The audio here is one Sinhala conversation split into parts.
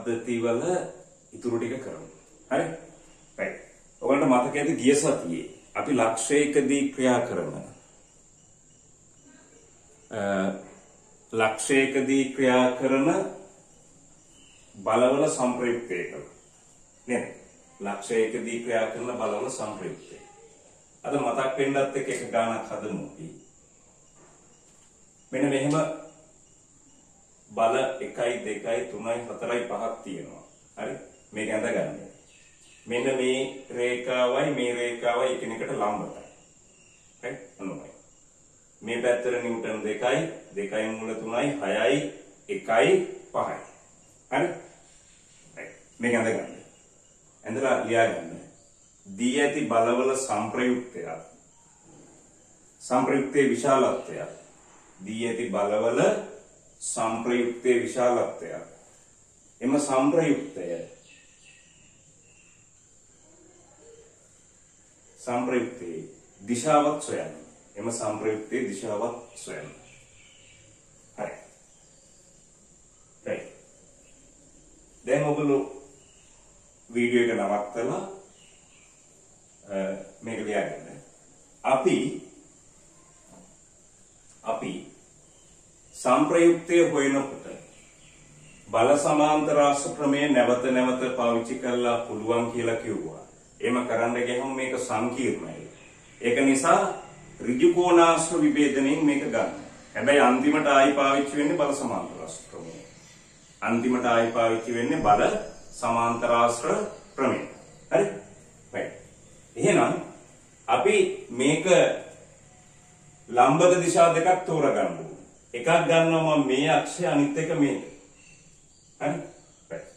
පද්ධති වල ඉතුරු ටික කරමු. හරි? right. ඔයගොල්ලන්ට මතකයිද ගිය සතියේ අපි ලක්ෂයකදී ක්‍රියා කරන බලවල සංප්‍රයුක්තය කියලා. නේද? ලක්ෂයකදී ක්‍රියා කරන බලවල සංප්‍රයුක්තය. අද මතක් වෙන්නත් එක ගානක් හදමු අපි. මෙන්න මෙහෙම බල 1 2 3 4 5ක් තියෙනවා. හරි? මේක අඳගන්න. මෙන්න මේ රේඛාවයි එකිනෙකට ලම්බයි. හරි? අනුමයි. මේ පැත්තට නිව්ටන් 2යි 2යි මූල 3යි 6යි 1යි 5යි. හරි? මේක අඳගන්න. ඇඳලා ලියා ගන්න. දී ඇති බලවල සංප්‍රයුක්තයේ විශාලත්වය. දී ඇති බලවල සංප්‍රයුක්තයේ විශාලත්වය. එම සංප්‍රයුක්තයේ දිශාවක් සොයන්න. හරි. right. දැන් ඔයගොල්ලෝ වීඩියෝ එක නවත්තලා මේක ලියාගන්න. අපි සංප්‍රයුක්තය හොයනකොට බල සමාන්තර ආශ්‍ර ක්‍රමය නැවත පාවිච්චි කරලා පුළුවන් කියලා කිව්වා. එහෙම කරන්න ගියහම මේක සංකීර්ණයි. ඒක නිසා ඍජු කෝණාශ්‍ර විභේදනයෙන් මේක ගන්න. හැබැයි අන්තිමට ආයි පාවිච්චි වෙන්නේ බල සමාන්තර ආශ්‍ර ක්‍රමය. හරි? right. එහෙනම් අපි මේක ලම්බක දිශා දෙකක් තෝරගන්න ඕනේ. එකක් ගන්නවා මම මේ අක්ෂය, අනිත් එක මේක. හරි? right.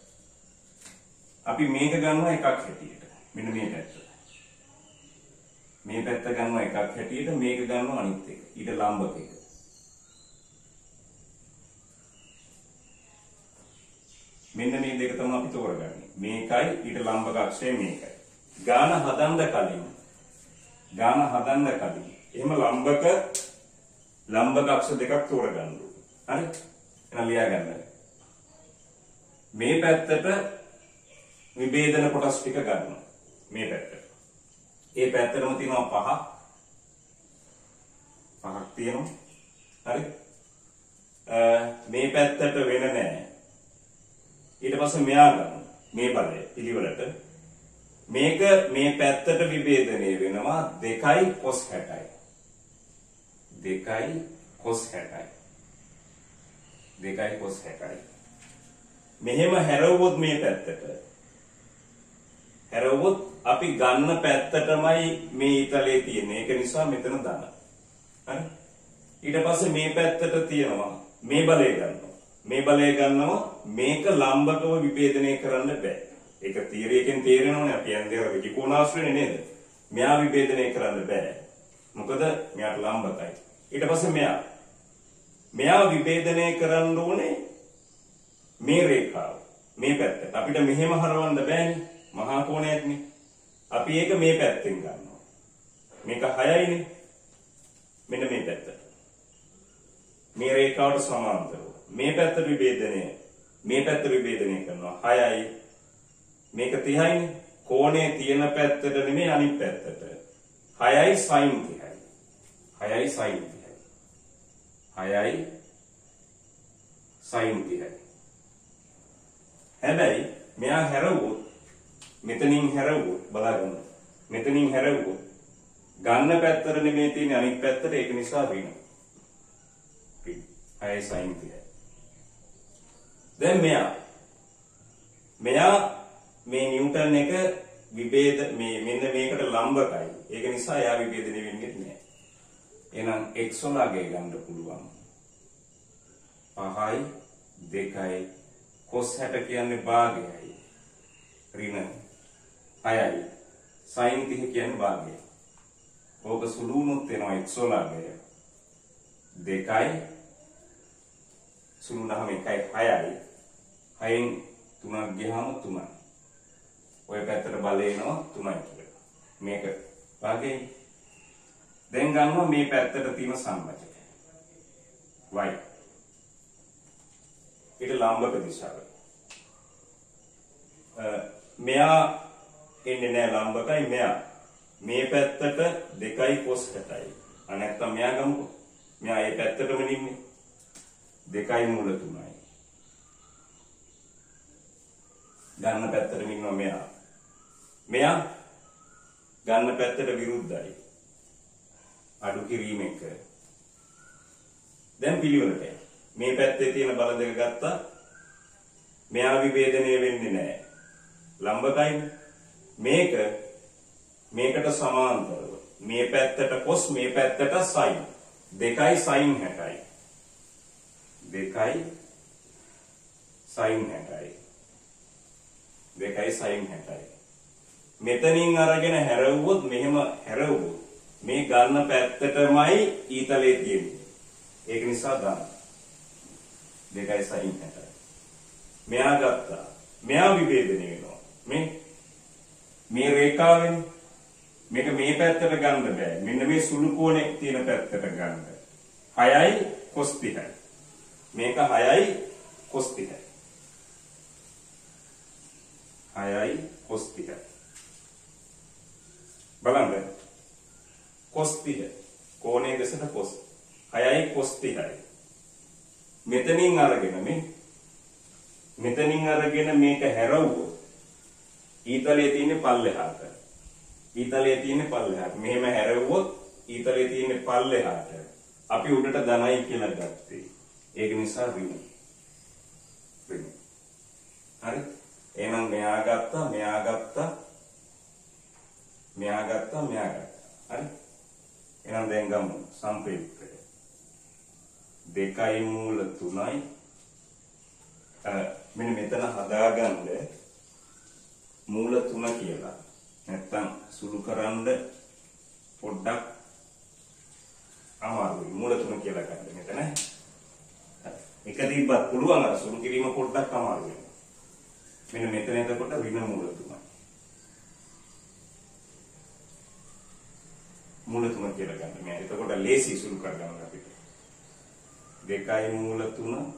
අපි මේක ගන්නවා එකක් හැටියට. මෙන්න මේ පැත්ත. මේ පැත්ත ගන්නවා එකක් හැටියට, මේක ගන්නවා අනිත් එක. ඊට ලම්බක එක. මෙන්න මේ දෙක තමයි අපි තෝරගන්නේ. මේකයි ඊට ලම්බක අක්ෂය මේකයි. ගාන හදන්න කලින් එහෙම ලම්බක අක්ෂ දෙකක් තෝරගන්න ඕනේ. හරි? එහෙනම් ලියා ගන්න. මේ පැත්තට විභේදන කොටස් ටික ගන්නවා. මේ පැත්තට. ඒ පැත්තටම තියෙනවා පහක් තියෙනවා. හරි? මේ පැත්තට වෙන නැහැ. ඊට පස්සේ මෙයා ගන්න. මේ බලය පිළිවෙලට මේක මේ පැත්තට විභේදනය වෙනවා 2 cos 60යි. 2 cos 60යි. මෙහෙම හැරවුවොත් මේ පැත්තට අපි ගන්න පැත්තටමයි මේ ඊතලයේ තියෙන්නේ. ඒක නිසා මෙතන දාන. හරි? ඊට පස්සේ මේ පැත්තට තියෙනවා මේ බලය ගන්නවා. මේක ලම්බකව විභේදනය කරන්න බෑ. ඒක තීරයකින් තේරෙනවනේ අපි යන්නේ ඍජු කෝණාශ්‍රනේ නේද? මෙයා විභේදනය කරන්න බෑ. මොකද මෙයාට ලම්බකයි. ඊට පස්සේ මෙයා විභේදනය කරන්න ඕනේ මේ රේඛාව. මේ පැත්තට. අපිට මෙහෙම හරවන්න බෑනේ. මහා කෝණයක්නේ. අපි ඒක මේ පැත්තෙන් ගන්නවා. මේක 6යිනේ. මෙන්න මේ පැත්තට. මේ රේඛාවට සමාන්තරව. මේ පැත්තට විභේදනය කරනවා 6යි. මේක 30යිනේ. කෝණය තියෙන පැත්තට නෙමෙයි අනිත් පැත්තට. 6යි sin 30යි. හැබැයි මෙයා හැරවුවොත් මෙතනින් හැරවුවොත් බලන්න. මෙතනින් හැරවුවොත් ගන්න පැත්තට නෙමෙයි තියෙන්නේ අනිත් පැත්තට. ඒක නිසා ඍණ. 6යි sin 30යි. දැන් මෙයා මේ නිව්ටන් එක මෙන්න මේකට ලම්බකයි. ඒක නිසා එයා විභේදනය වෙන්නේ නැහැ. එහෙනම් x වල අගය ගන්න පුළුවන්. 5යි 2යි cos 60 කියන්නේ භාගයයි. ඍණ 6යි sin 30 කියන්නේ භාගයයි. ඕක සුළු වුණොත් එනවා x වල අගය 2යි සුළු නම් 1යි 6යි 6න් 3ක් ගියාම 3යි. ඔය පැත්තට බලය එනවා 3යි කියලා. මේක භාගයයි. දැන් ගන්නවා මේ පැත්තට තියෙන සම්බන්ධය. y. ඊට ලම්බක දිශාව. මෙයා එන්නේ නැහැ ලම්බකයි මෙයා. මේ පැත්තට 2යි cos 60යි. නැත්තම් මෙයා ගමුකෝ. මෙයා මේ පැත්තටම ඉන්නේ. 2යි මූල 3යි. ගන්න පැත්තටම ඉන්නවා මෙයා. මෙයා ගන්න පැත්තට විරුද්ධයි. අඩු කිරීම එක. දැන් පිළිවෙලට මේ පැත්තේ තියෙන බල දෙක ගත්තා. මෙයා විභේදනය වෙන්නේ නැහැ. ලම්බකයි. මේකට සමාන්තරව මේ පැත්තට cos මේ පැත්තට sin 2යි sin 60යි 2යි sin 60යි 2යි sin 60යි මෙතනින් අරගෙන හැරවුවොත් මෙහෙම හැරවුවොත් මේ ගන්න පැත්තටමයි ඊතලයේ තියෙන්නේ ඒක නිසා දාන්න 2යි sin 60යි මෙයා ගත්තා මෙයා විභේදනය වෙනවා මේ රේඛාවෙන් මේක මේ පැත්තට ගන්න බෑ. මෙන්න මේ සුළු කෝණේ තියෙන පැත්තට ගන්න. 6යි cos 30යි. මේක 6යි cos 30යි. 6යි cos 30යි. බලන්න. cos 30. කෝණයේ දෙසට cos. 6යි cos 30යි. මෙතනින් අරගෙන මේක හැරවුවොත් ඊතලයේ තියෙන පල්ලෙහාට මෙහෙම හැරෙව්වොත් ඊතලයේ තියෙන පල්ලෙහාට අපි උඩට ධනයි කියලා ගත්තේ ඒක නිසා ඍණ හරි එහෙනම් මෙයා ගත්තා හරි එහෙනම් දැන් ගමු සම්ප්‍රයුක්තය 2යි මූල 3යි මෙන්න මෙතන හදාගන්න මූල 3 කියලා නැත්තම් සුළු කරන්න පොඩ්ඩක් අමාරුයි මූල 3 කියලා ගන්න මෙතන එක දීපත් පුළුවන් අර සුළු කිරීම පොඩ්ඩක් අමාරුයි මෙන්න මෙතන එතකොට ඍණ මූල 3 මූල 3 කියලා ගන්න මේ එතකොට ලේසි සුළු කරගන්න අපිට 2යි මූල 3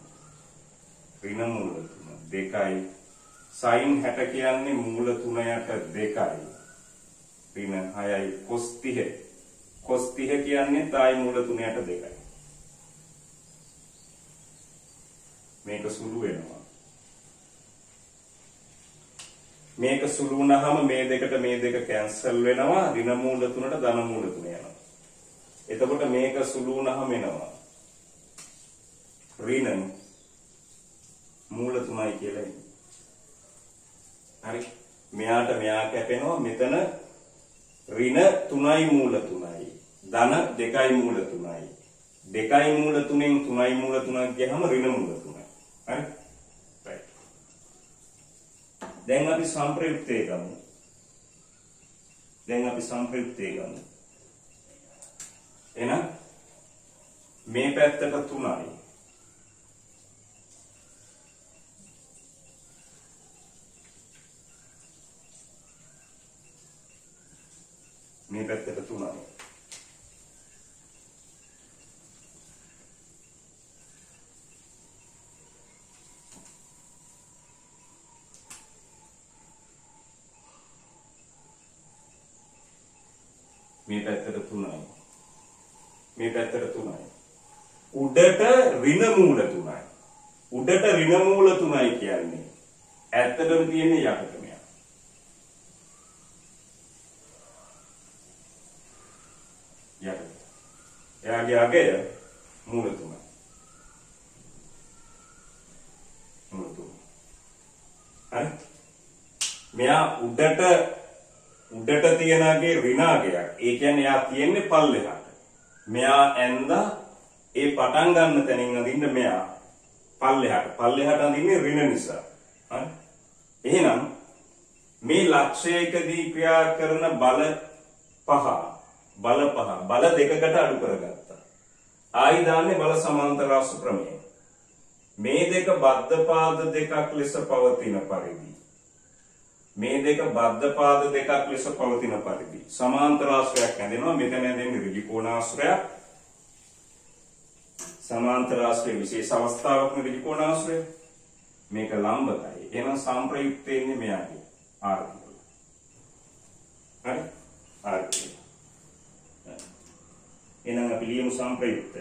ඍණ මූල 3 2යි sin 60 කියන්නේ මූල 3ට 2යි ඍණ 6යි cos 30 කියන්නේ තායි මූල 3ට 2යි මේක සුළු වෙනවා මේක සුළු වුණාම මේ දෙක කැන්සල් වෙනවා ඍණ මූල 3ට ධන මූල 3 යනවා එතකොට මේක සුළු වුණාම එනවා ඍණ මූල 3යි කියලා එන්නේ හරි මෙයා කැපෙනවා මෙතන ඍණ 3යි මූල 3යි ධන 2යි මූල 3යි 2යි මූල 3ෙන් 3යි මූල 3ක් ගියහම ඍණ මූල 3යි හරි රයිට් දැන් අපි සම්ප්‍රයුක්තය ගමු එහෙනම් මේ පැත්තට 3යි මේ පැත්තට 3යි උඩට ඍණ මූල 3යි කියන්නේ ඇත්තටම තියෙන්නේ යටට මෙයා එයාගේ අගය මූල 3යි හරි මෙයා උඩට තියෙන අගේ ඍණ අගයක් ඒ කියන්නේ එයා තියෙන්නේ පල්ලෙහාට මෙයා ඇඳා ඒ පටන් ගන්න තැනින් අඳින්න මෙයා පල්ලෙහාට අඳින්නේ ඍණ නිසා හරි එහෙනම් මේ ලක්ෂයකදී ක්‍රියා කරන බල දෙකකට අඩු කරගත්තා ආයි දාන්නේ බල සමාන්තර රාශි ප්‍රමේය මේ දෙක බද්ධ පාද දෙකක් ලෙස පවතින පරිදි සමාන්තර ආශ්‍රයක් ඇඳෙනවා මෙතන ඇඳෙන්නේ ඍජු කෝණාශ්‍රයක් සමාන්තර ආශ්‍රය විශේෂ අවස්ථාවක් ඍජු කෝණාශ්‍රය මේක ලම්බකයි එහෙනම් සම්ප්‍රයුක්ත වෙන්නේ මෙයාගේ R කියලා. හරි? R කියලා. එහෙනම් අපි ලියමු සංප්‍රයුක්තය.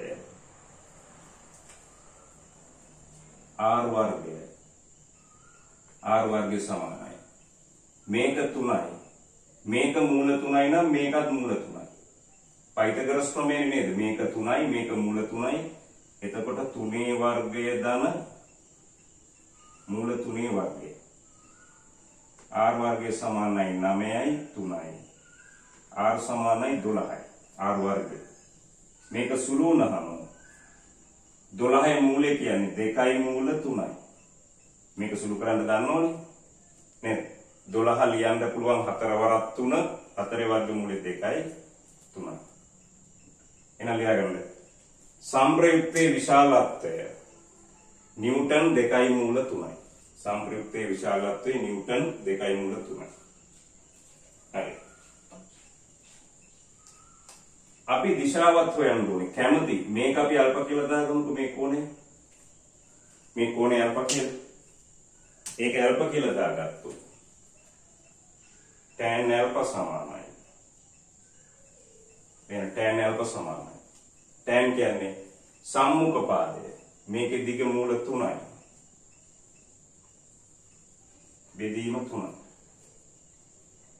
R වර්ගය. R වර්ගය සමානයි. මේක 3යි. මේක මූල 3යි නම් මේකත් මූල 3යි. පයිතගොරස් ප්‍රමේය නේද? මේක 3යි මේක මූල 3යි. එතකොට 3 වර්ගය ධන මූල 3 වර්ගය. R වර්ගය සමානයි 9යි 3යි. R සමානයි 12යි. R වර්ගය. මේක සුළු වුණාම 12 මූලය කියන්නේ 2යි මූල 3යි. මේක සුළු කරන්න දන්නවනේ නේද? 12 ලියන්න පුළුවන් 4 වරක් 3 4 වර්ගමූලය 2යි 3යි. එහෙනම් ලියාගන්න. සංප්‍රයුක්තයේ විශාලත්වය නිව්ටන් 2යි මූල 3යි. සංප්‍රයුක්තයේ විශාලත්වය නිව්ටන් 2යි මූල 3යි. හරි. අපි දිශාවත් හොයන්න ඕනේ. කැමති මේක අපි අල්ප කියලා දාගමුකෝ මේ කෝණය. මේ කෝණය අල්ප කියලා. ඒක අල්ප කියලා දාගත්තොත් tan alpha සමානයි. දැන් tan alpha සමානයි. tan කියන්නේ සම්මුඛ පාදය. මේකේ දිග මූල 3යි. බෙදීම 3.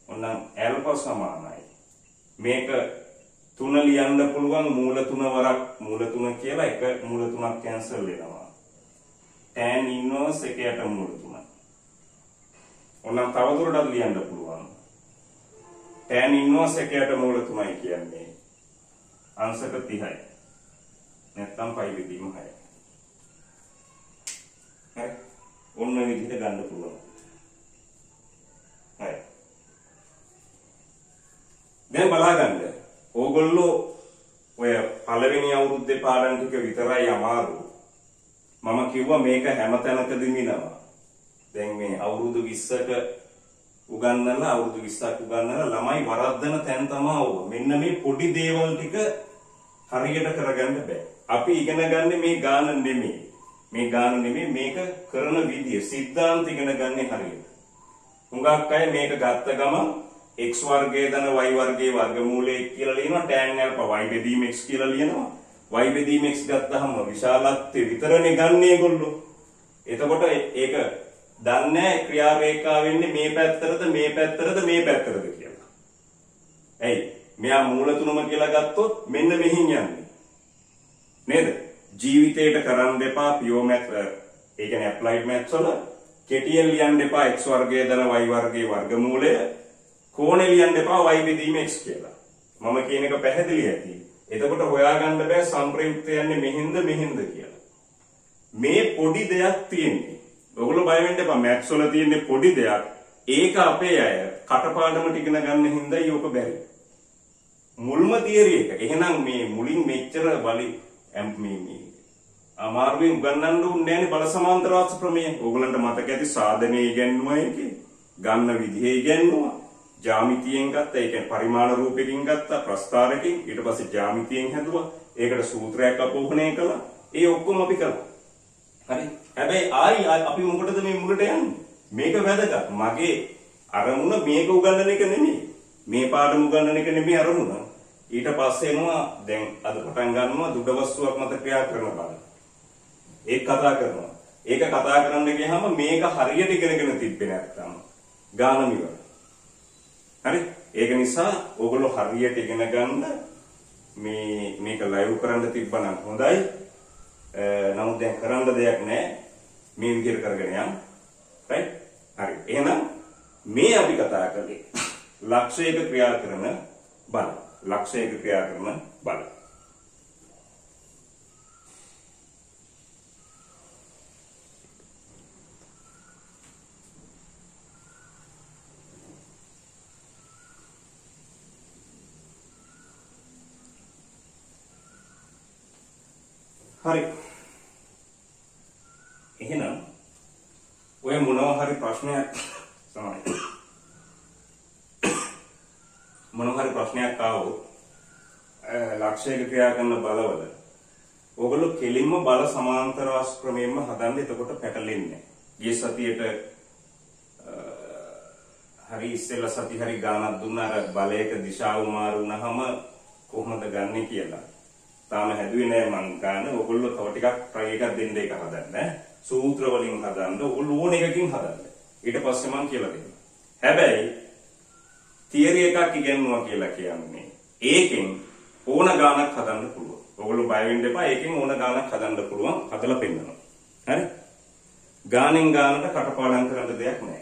ඔන්නම් alpha සමානයි. මේක 3 ලියන්න පුළුවන් මූල 3 වරක් මූල 3 කියලා එක මූල 3ක් කැන්සල් වෙනවා. tan inverse එකයට මූල 3. ඔන්නම් තවදුරටත් ලියන්න පුළුවන්. tan inverse එකයට මූල 3යි කියන්නේ අංශක 30යි. නැත්තම් පයි බෙදීම 6යි. හරි. ඔන්න ඔය විදිහට ගන්න පුළුවන්. හරි. දැන් බලගන්න. ඕගොල්ලෝ ඔය පළවෙනි අවුරුද්දේ පාඩම් ටික විතරයි අමාරු. මම කිව්වා මේක හැම තැනකදීම ඉනවා. දැන් මේ අවුරුදු 20ක උගන්වලා අවුරුදු 20ක් උගන්වලා ළමයි වරද්දන තැන් තමයි ඕක. මෙන්න මේ පොඩි දේවල් ටික හරියට කරගන්න බෑ. අපි ඉගෙන ගන්න මේ ගාන නෙමෙයි. මේ ගාන නෙමෙයි මේක කරන විදිය සිද්ධාන්ත ඉගෙන ගන්න හරියට. හුඟක් අය මේක ගත්ත ගමන් x වර්ගය ධන y වර්ගයේ වර්ගමූලය කියලා ලියනවා tan alpha y බෙදීම x කියලා ලියනවා. y බෙදීම x ගත්තාම විශාලත්වය විතරනේ ගන්න ඒගොල්ලෝ. එතකොට ඒක දන්නේ ක්‍රියා රේඛාව වෙන්නේ මේ පැත්තටද මේ පැත්තටද මේ පැත්තටද කියලා. ඇයි? මෙයා මූල තුනම කියලා ගත්තොත් මෙන්න මෙහින් යන්නේ. නේද? ජීවිතේට කරන්න එපා පියෝ මැත් ඒ කියන්නේ ඇප්ලයිඩ් මැත්ස් වල කෙටියෙන් ලියන්න එපා x වර්ගය ධන y වර්ගයේ වර්ගමූලය කෝණය ලියන්න එපා y බෙදීම x කියලා. මම කියන එක පැහැදිලි ඇති. එතකොට හොයාගන්න බෑ සංප්‍රයුක්ත යන්නේ මෙහින්ද මෙහින්ද කියලා. මේ පොඩි දෙයක් තියෙන්නේ. ඔයගොල්ලෝ බය වෙන්න එපා මැත්ස් වල තියෙන්නේ පොඩි දෙයක්. ඒක අපේ අය කටපාඩමට ඉගෙන ගන්න හින්දා යෝක බැරි. මුල්ම තියරි එක. එහෙනම් මේ මුලින් මෙච්චර බලි මේ අමාරුවෙන් උගන්වන්න උන්නේ නැනේ බල සමාන්තර වාස්තු ප්‍රමේය. ඕගලන්ට මතක ඇති සාධනයේ ඉගෙනුවා එකේ ගන්න විදිහේ ඉගෙනුවා. ජ්‍යාමිතියෙන් ගත්තා. ඒ කියන්නේ පරිමාණ රූපයකින් ගත්තා ප්‍රස්ථාරකින්. ඊට පස්සේ ජ්‍යාමිතියෙන් හැදුවා. ඒකට සූත්‍රයක් අපෝහණය කළා. ඒ ඔක්කොම අපි කළා. හරි. හැබැයි ආයි අපි මොකටද මේ මුලට යන්නේ? මේක වැදගත්. මගේ අරමුණ මේක උගන්වන එක නෙමෙයි. මේ පාඩම උගන්වන එක නෙමෙයි අරමුණ. ඊට පස්සේ එනවා දැන් අද පටන් ගන්නවා දුඩ වස්තුවක් මත ක්‍රියා කරන බල. ඒක කතා කරනවා. ඒක කතා කරන්න ගියාම මේක හරියට ඉගෙනගෙන තිබ්බේ නැත්තම් ගානම ඉවරයි. හරි? ඒක නිසා ඕගොල්ලෝ හරියට ඉගෙන ගන්න මේක ලයිව් කරන්න තිබ්බනම් හොඳයි. නමුත් දැන් කරන්න දෙයක් නැහැ. මේ විදිහට කරගෙන යන්න. right? හරි. එහෙනම් මේ අපි කතා කරේ ලක්ෂයක ක්‍රියා කරන බල. ලක්ෂයක ක්‍රියා කරන බල. හරි. එහෙනම් ඔය මොනවා හරි ප්‍රශ්නයක් තමයි. මොනවා හරි ප්‍රශ්නයක් ආවොත් ලක්ෂයක ක්‍රියා කරන බලවල ඕගොල්ලෝ කෙලින්ම බල සමාන්තර වාස්තු ක්‍රමයෙන්ම හදන්න. එතකොට පැටලෙන්නේ නැහැ. ගිය සතියේට හරි ඉස්සෙල්ලා සති හරි ගානක් දුන්නා අර බලයක දිශාව මාරු වුණාම කොහොමද ගන්නෙ කියලා. තාම හැදුවේ නෑ මං ගන්න. ඔයගොල්ලෝ තව ටිකක් try එකක් දෙන්න ඒක හදන්න. සූත්‍ර වලින් හදන්න. ඔයගොල්ලෝ ඕන එකකින් හදන්න. ඊට පස්සේ මං කියලා දෙන්නම්. හැබැයි තියරි එකක් ඉගෙනුවා කියලා කියන්නේ ඒකෙන් ඕන ගානක් හදන්න පුළුවන්. ඔයගොල්ලෝ බය වෙන්න එපා. ඒකෙන් ඕන ගානක් හදන්න පුළුවන්. හදලා පෙන්නනවා. හරි? ගානෙන් ගානට කටපාඩම් කරන්න දෙයක් නෑ.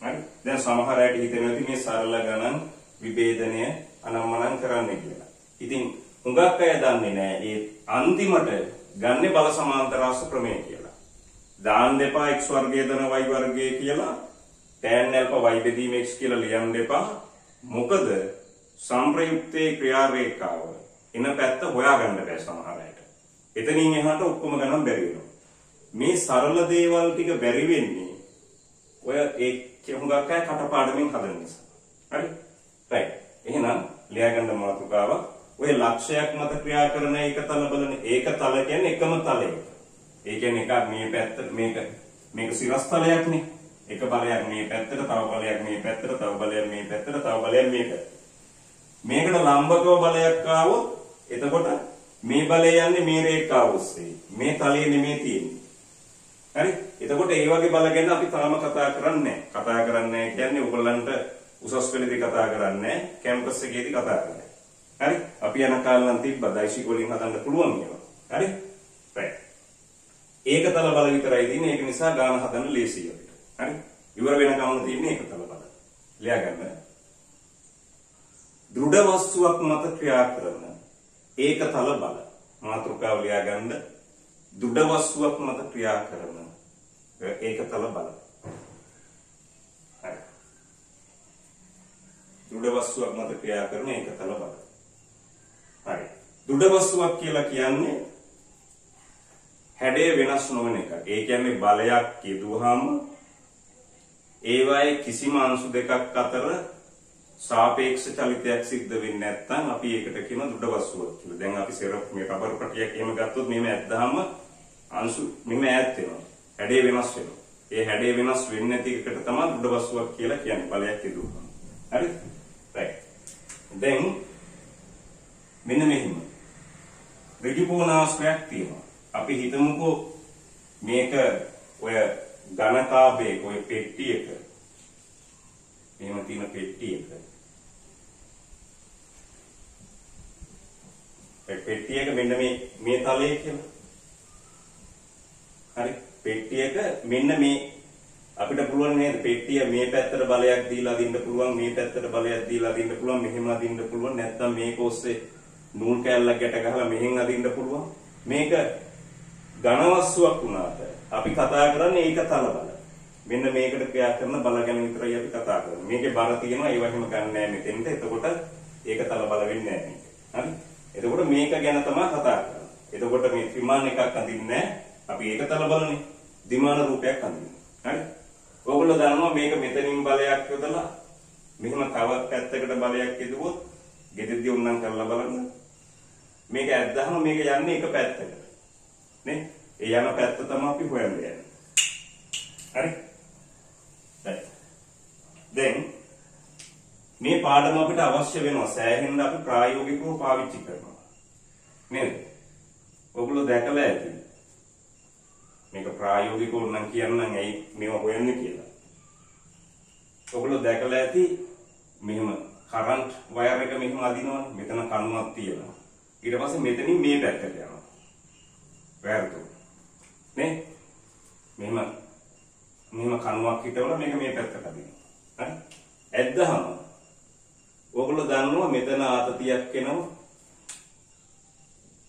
හරි? දැන් සමහර අයට හිතෙනවා මේ සරල ගණන් විභේදනය අනම්මනම් කරන්න කියලා. ඉතින් හුඟක් අය දන්නේ නෑ ඒ අන්තිමට ගන්නේ බල සමාන්තරාංශ ප්‍රමේය කියලා. දාන්න එපා x වර්ගය ධන y වර්ගය කියලා tan alpha y බෙදීම x කියලා ලියන්න එපා. මොකද සම්ප්‍රයුක්තයේ ක්‍රියා රේඛාව එන පැත්ත හොයාගන්න බෑ සමහර අයට. එතනින් එහාට ඔක්කොම ගණන් බැරි වෙනවා. මේ සරල දේවල් ටික බැරි වෙන්නේ ඔය ඒ හුඟක් අය කටපාඩමින් හදන නිසා. හරි? right. එහෙනම් ලියාගන්න මාතෘකාව ඔය ලක්ෂයක් මත ක්‍රියා කරන ඒකතල බලන ඒකතල කියන්නේ එකම තලයක. ඒ කියන්නේ එකක් මේ පැත්තට මේක සිරස්තලයක්නේ. එක බලයක් මේ පැත්තට, තව බලයක් මේ පැත්තට, තව බලයක් මේ පැත්තට, තව බලයක් මේ පැත්තට. මේකට ලම්බකව බලයක් ආවොත් එතකොට මේ බලය යන්නේ මේ රේඛාව ඔස්සේ. මේ තලයේ නෙමෙයි තියෙන්නේ. හරි? එතකොට ඒ වගේ බල ගැන අපි තාම කතා කරන්නේ නැහැ. කතා කරන්නේ කියන්නේ ඔයගොල්ලන්ට උසස් පෙළේදී කතා කරන්නේ නැහැ. කැම්පස් එකේදී කතා කරන්නේ. හරි? අපි යන කාලේ නම් තිබ්බා දෛශික වලින් හදන්න පුළුවන් ඒවා. හරි? right. ඒකතල බල විතරයි තියෙන්නේ. ඒක නිසා ගාන හදන්න ලේසියි අපිට. හරි? ඉවර වෙන ගමන තියෙන්නේ ඒකතල බල. ලියා ගන්න. දෘඩ වස්තුවක් මත ක්‍රියා කරන ඒකතල බල. මාතෘකාව ලියා ගන්න. දෘඩ වස්තුවක් මත ක්‍රියා කරන ඒකතල බල. හරි. දෘඩ වස්තුවක් මත ක්‍රියා කරන ඒකතල බල. හරි. දෘඩ වස්තුවක් කියලා කියන්නේ හැඩය වෙනස් නොවන එකක්. ඒ කියන්නේ බලයක් යෙදුවාම ඒවායේ කිසිම අංශු දෙකක් අතර සාපේක්ෂ චලිතයක් සිද්ධ වෙන්නේ නැත්නම් අපි ඒකට කියන දෘඩ වස්තුවක් කියලා. දැන් අපි මේ රබර් පටියක් එහෙම ගත්තොත් මෙහෙම ඇද්දාම අංශු මෙහෙම ඈත් වෙනවා. හැඩය වෙනස් වෙනවා. ඒ හැඩය වෙනස් වෙන්නේ නැති එකට තමයි දෘඩ වස්තුවක් කියලා කියන්නේ බලයක් යෙදුවාම. හරි? right. දැන් මෙන්න මෙහෙම ඍජුකෝණාශ්‍රයක් තියෙනවා. අපි හිතමුකෝ මේක ඔය ඝනකාභයක ඔය පෙට්ටියක මෙහෙම තියෙන පෙට්ටියක ඒ පෙට්ටියක මෙන්න මේ තලයේ කියලා. හරි? පෙට්ටියක මෙන්න මේ අපිට පුළුවන් නේද පෙට්ටිය මේ පැත්තට බලයක් දීලා අදින්න පුළුවන්, මේ පැත්තට බලයක් දීලා අදින්න පුළුවන්, මෙහෙම අදින්න පුළුවන්, නැත්නම් මේක ඔස්සේ නූල් කෑල්ලක් ගැට ගහලා මෙහෙන් අදින්න පුළුවන්. මේක ඝන වස්තුවක් වුණාට අපි කතා කරන්නේ ඒකතල බල. මෙන්න මේකට ක්‍රියා කරන බල ගැන විතරයි අපි කතා කරන්නේ. මේකේ බර තියෙනවා ඒව එහෙම ගන්න නැහැ මෙතෙන්ට. එතකොට ඒකතල බල වෙන්නේ නැහැ මේක. හරි? එතකොට මේක ගැන තමයි කතා කරන්නේ. එතකොට මේ ත්‍රිමාන එකක් අඳින්නේ නැහැ. අපි ඒකතල බලනේ. ද්විමාන රූපයක් අඳිනවා. හරි? ඔයගොල්ලෝ දන්නවා මේක මෙතනින් බලයක් යොදලා මෙහෙම තව පැත්තකට බලයක් යදුවොත් ගෙදෙද්දී උන්නම් කරලා බලන්න. මේක ඇද්දාම මේක යන්නේ එක පැත්තකට. නේ? ඒ යන පැත්ත තමයි අපි හොයන්නේ. හරි? right. දැන් මේ පාඩම අපිට අවශ්‍ය වෙනවා සෑහෙන්න අපි ප්‍රායෝගිකව පාවිච්චි කරනවා. නේද? ඔයගොල්ලෝ දැකලා ඇති. මේක ප්‍රායෝගිකව නම් කියන්නම් ඇයි මේව හොයන්නේ කියලා. ඔයගොල්ලෝ දැකලා ඇති මෙහෙම කරන්ට් වයර් එක මෙහෙම අදිනවනේ. මෙතන කණුවක් තියෙනවා. ඊට පස්සේ මෙතනින් මේ පැත්තට යනවා. වයර් එක. නේ? මෙහෙම කණුවක් හිටවලා මේක මේ පැත්තට අදිනවා. හරි? ඇද්දාම ඔයගොල්ලෝ දන්නවා මෙතන ආතතියක් එනවා.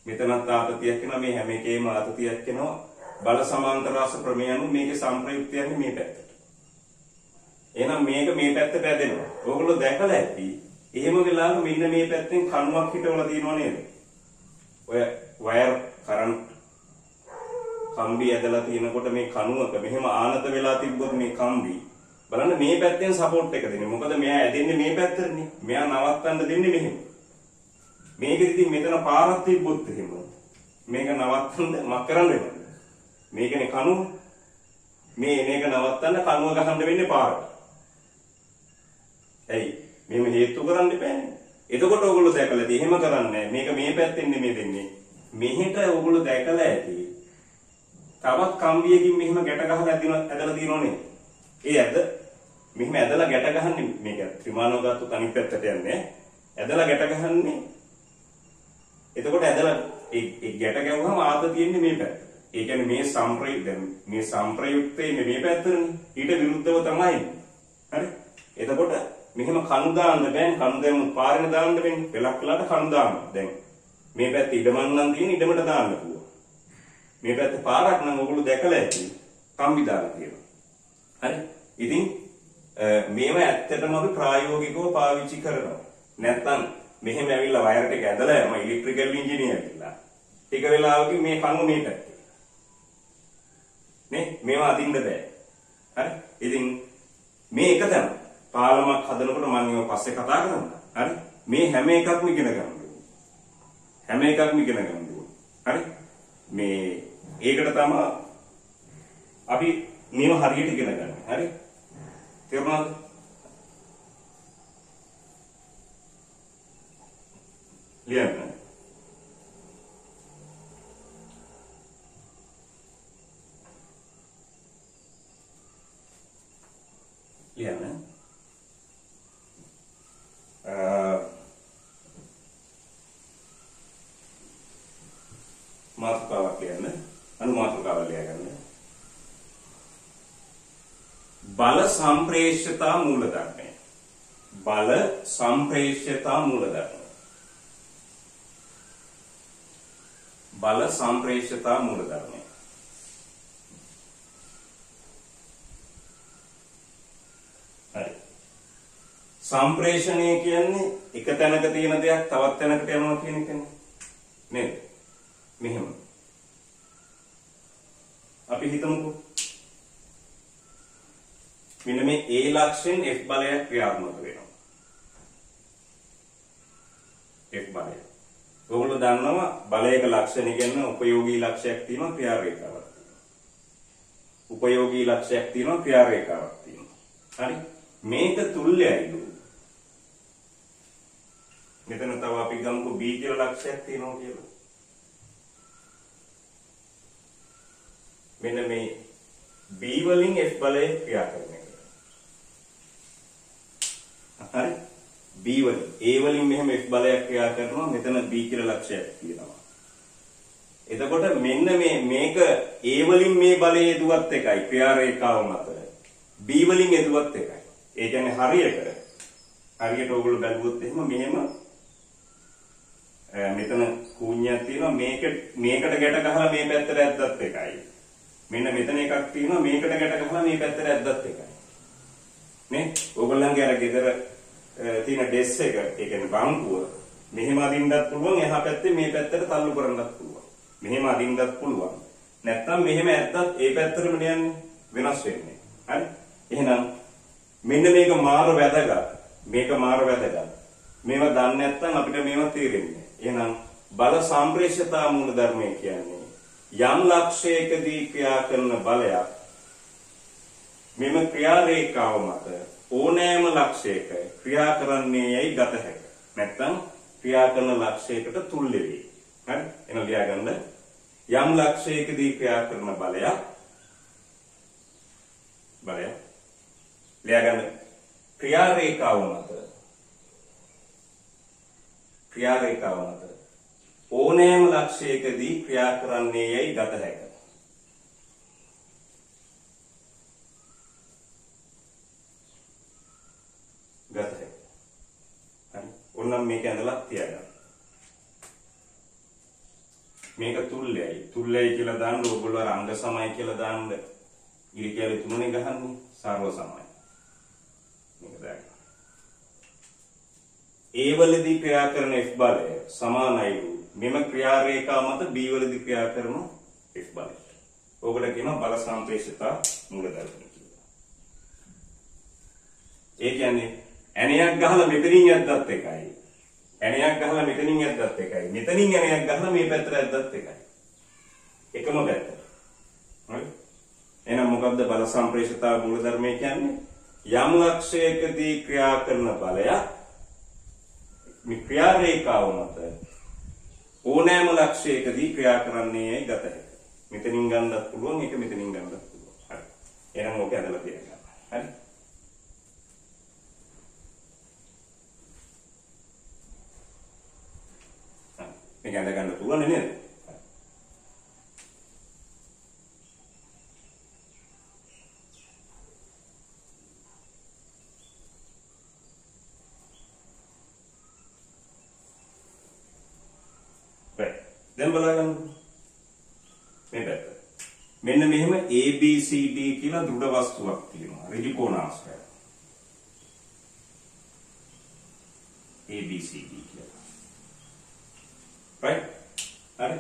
මෙතනත් ආතතියක් එනවා. මේ හැම එකේම ආතතියක් එනවා. බල සමාන්තරාංශ ප්‍රමේය අනුව මේකේ සම්ප්‍රයුක්තය යන්නේ මේ පැත්තට. එහෙනම් මේක මේ පැත්තට ඇදෙනවා. ඔයගොල්ලෝ දැකලා ඇති. එහෙම වෙලාවක මෙන්න මේ පැත්තෙන් කණුවක් හිටවලා තියෙනව නේද? ඔය වයර් කරන්ට් කම්බි ඇදලා තියෙනකොට මේ කණුවක මෙහෙම ආනත වෙලා තිබ්බොත් මේ කම්බි බලන්න මේ පැත්තෙන් සපෝට් එක දෙන්නේ. මොකද මෙයා ඇදෙන්නේ මේ පැත්තටනේ. මෙයා නවත්තන්න දෙන්නේ මෙහෙම. මේකෙදි ඉතින් මෙතන පාරක් තිබ්බොත් එහෙම මේක නවත්තන්න මක් කරන්න වෙනවද? මේකනේ කණුව. මේ එන එක නවත්තන්න කණුව ගහන්න වෙන්නේ පාරට. ඇයි? මෙහෙම හේතු කරන්න බෑනේ. එතකොට ඕගොල්ලෝ දැකලා ඇති. එහෙම කරන්නේ මේක මේ පැත්තෙන් නෙමෙයි දෙන්නේ. මෙහෙට ඕගොල්ලෝ දැකලා ඇති. තවත් කම්බියකින් මෙහෙම ගැට ගහලා ඇදලා දිනවනේ. ඒ ඇද මෙහෙම ඇදලා ගැට ගහන්නේ මේක ත්‍රිමාණව ධාතු අනිත් පැත්තට යන්නේ. ඇදලා ගැට ගහන්නේ. එතකොට ඇදලා ඒ ගැට ගැවුවම ආත තියෙන්නේ මේ පැත්ත. ඒ කියන්නේ මේ සම්ප්‍රයුක්තයේ මේ පැත්තනේ. ඊට විරුද්ධව තමයි. හරි? එතකොට මෙහෙම කණු දාන්න බෑනේ. කණු දැම්මොත් පාරෙන් දාන්න වෙන්නේ. පෙලක් වෙලාට කණු දාන්න. දැන් මේ පැත්තේ ඉඩමන්නම් තියෙන ඉඩමට දාන්න පුළුවන්. මේ පැත්තේ පාරක් නම් ඔයගොල්ලෝ දැකලා ඇති. කම්බි දාලා තියෙනවා. හරි? ඉතින් මේව ඇත්තටම අපි ප්‍රායෝගිකව පාවිච්චි කරනවා. නැත්තම් මෙහෙම ඇවිල්ලා වයර් එක ඇදලා යම ඉලෙක්ට්‍රිකල් ඉංජිනේර් කියලා. ටික වෙලාවකින් මේ කණු මේ පැත්තේ. නේ? මේවා අදින්න බෑ. හරි? ඉතින් මේ එක තමයි. පාලමක් හදනකොට මම ඒව පස්සේ කතා කරනවා. හරි? මේ හැම එකක්ම ඉගෙන ගන්න ඕනේ. හැම එකක්ම ඉගෙන ගන්න ඕනේ. හරි? මේ ඒකට තමයි අපි මේව හරියට ඉගෙන ගන්න. හරි? තේරුණාද? ලියන්න. ලියන්න. මාතෘකාවක් ලියන්න. අනුමාතෘකාවක් ලියගන්න. බල සම්ප්‍රේෂ්‍යතා මූලධර්මය. බල සම්ප්‍රේෂ්‍යතා මූලධර්මය. බල සම්ප්‍රේෂ්‍යතා මූලධර්මය. හරි. සම්ප්‍රේෂණය කියන්නේ එක තැනක තියෙන දෙයක් තවත් තැනකට යනවා කියන එකනේ. නේද? මෙහෙම. අපි හිතමුකෝ. මෙන්න මේ A ලක්ෂයෙන් F බලයක් ක්‍රියාත්මක වෙනවා. F බලය. ඔයගොල්ලෝ දන්නවා බලයක ලක්ෂණ කියන උපයෝගී ලක්ෂයක් තියෙනවා ක්‍රියාරේඛාවක් තියෙනවා. උපයෝගී ලක්ෂයක් තියෙනවා ක්‍රියාරේඛාවක් තියෙනවා. හරි? මේක තුල්ලයයිලු. මෙතන තව අපි ගමුකෝ B කියලා ලක්ෂයක් තියෙනවා කියලා. මෙන්න මේ B වලින් F බලය ක්‍රියා කරන එක. හරි? B වලින් A වලින් මෙහෙම F බලයක් ක්‍රියා කරනවා මෙතන B කියලා ලක්ෂයක් තියෙනවා. එතකොට මෙන්න මේක A වලින් මේ බලය යදුවත් එකයි ක්‍රියා රේඛාව මත. B වලින් යදුවත් එකයි. ඒ කියන්නේ හරියට ඔයගොල්ලෝ බැලුවොත් එහෙම මෙහෙම මෙතන කුණ්‍යයක් තියෙනවා මේකට ගැට ගහලා මේ පැත්තට ඇද්දත් එකයි. මෙන්න මෙතන එකක් තියෙනවා මේකට ගැට ගහලා මේ පැත්තට ඇද්දත් එකයි. නේ? ඔයගොල්ලන්ගේ අර ගෙදර තියෙන ඩෙස් එක ඒ කියන්නේ බංකුව මෙහෙම අදින්නත් පුළුවන් එහා පැත්තේ මේ පැත්තට තල්ලු කරන්නත් පුළුවන්. මෙහෙම අදින්නත් පුළුවන්. නැත්තම් මෙහෙම ඇද්දත් ඒ පැත්තටම යන්නේ වෙනස් වෙන්නේ. හරි? එහෙනම් මෙන්න මේක මාර වැදගත්. මේක මාර වැදගත්. මේවා දන්නේ නැත්නම් අපිට මේවා තේරෙන්නේ. එහෙනම් බල සම්ප්‍රේෂ්‍යතා මූල ධර්මය කියන්නේ යම් ලක්ෂයකදී ක්‍රියා කරන බලයක් මෙම ක්‍රියා රේඛාව මත ඕනෑම ලක්ෂයක ක්‍රියා කරන්නේ යයි ගත හැකිය. නැත්නම් ක්‍රියා කරන ලක්ෂයකට තුල්‍ය වේ. හරි? එහෙනම් ලියාගන්න යම් ලක්ෂයකදී ක්‍රියා කරන බලයක් ලියාගන්න ක්‍රියා රේඛාව මත ඕනෑම ලක්ෂයකදී ක්‍රියා කරන්නේ යයි ගත හැකිය. හරි? ඕනම් මේක ඇඳලා තියාගන්න. මේක තුල්ලයයි. තුල්ලයයි කියලා දාන්න ඕගොල්ලෝ අංග සමයි කියලා දාන්න. ඉරි කියලා තුනනේ ගහන්නේ සර්ව සමයි. මේක දාන්න. A වලදී ක්‍රියා කරන F බලය සමානයි වූ මෙම ක්‍රියා රේඛා මත B වලදී ක්‍රියා කරන F බලය. ඕකට කියනවා බල සම්ප්‍රේෂ්‍යතා මූලධර්ම කියලා. ඒ කියන්නේ ඇණයක් ගහලා මෙතනින් යද්දත් එකයි. ඇණයක් ගහලා මෙතනින් යද්දත් එකයි. මෙතනින් ඇණයක් ගහලා මේ පැත්තට යද්දත් එකයි. එකම පැත්ත. හරි? එහෙනම් මොකද්ද බල සම්ප්‍රේෂ්‍යතා මූලධර්මය කියන්නේ? යම් ලක්ෂයකදී ක්‍රියා කරන බලයක් මේ ක්‍රියා රේඛාව මත ඕනෑම ලක්ෂයකදී ක්‍රියා කරන්නේයි ගත හැකියි. මෙතනින් ගන්නත් පුළුවන්, ඒක මෙතනින් ගන්නත් පුළුවන්. හරි. එහෙනම් ඕක ඇදලා තියගන්න. හරි. මේක ඇඳ ගන්න පුළුවන් නේද? දැන් බලන්න මේ පැත්ත. මෙන්න මෙහෙම ABCD කියලා දෘඩ වස්තුවක් තියෙනවා. ඍජු කෝණාශ්‍රය. ABCD කියලා. right? හරි.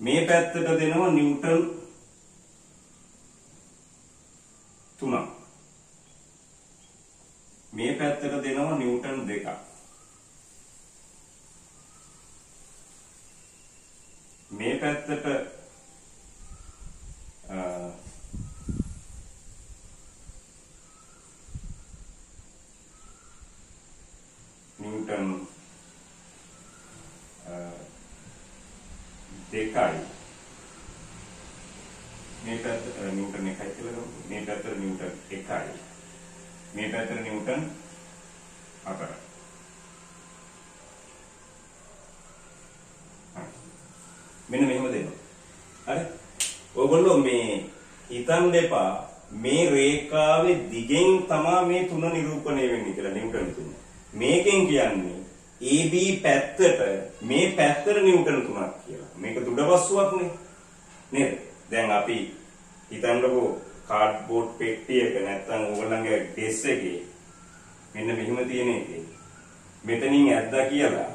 මේ පැත්තට දෙනවා නිව්ටන් 3ක්. මේ පැත්තට දෙනවා නිව්ටන් 2ක්. මේ පැත්තට නිව්ටන් 2යි. මේ පැත්තට නිව්ටන් 1යි කියලා ගමු. මේ පැත්තට නිව්ටන් 1යි. මේ පැත්තට නිව්ටන් 4යි. මෙන්න මෙහෙම දෙනවා. හරි? ඔයගොල්ලෝ මේ හිතන්න එපා මේ රේඛාවේ දිගෙන් තමයි මේ තුන නිරූපණය වෙන්නේ කියලා නිව්ටන් තුන. මේකෙන් කියන්නේ AB පැත්තට මේ පැත්තට නිව්ටන් 3ක් කියලා. මේක දෘඩ වස්තුවක්නේ. නේද? දැන් අපි හිතන්නකෝ කාඩ්බෝඩ් පෙට්ටියක නැත්නම් ඕගොල්ලන්ගේ ඩෙස් එකේ මෙන්න මෙහෙම තියෙන එකේ මෙතනින් ඇද්දා කියලා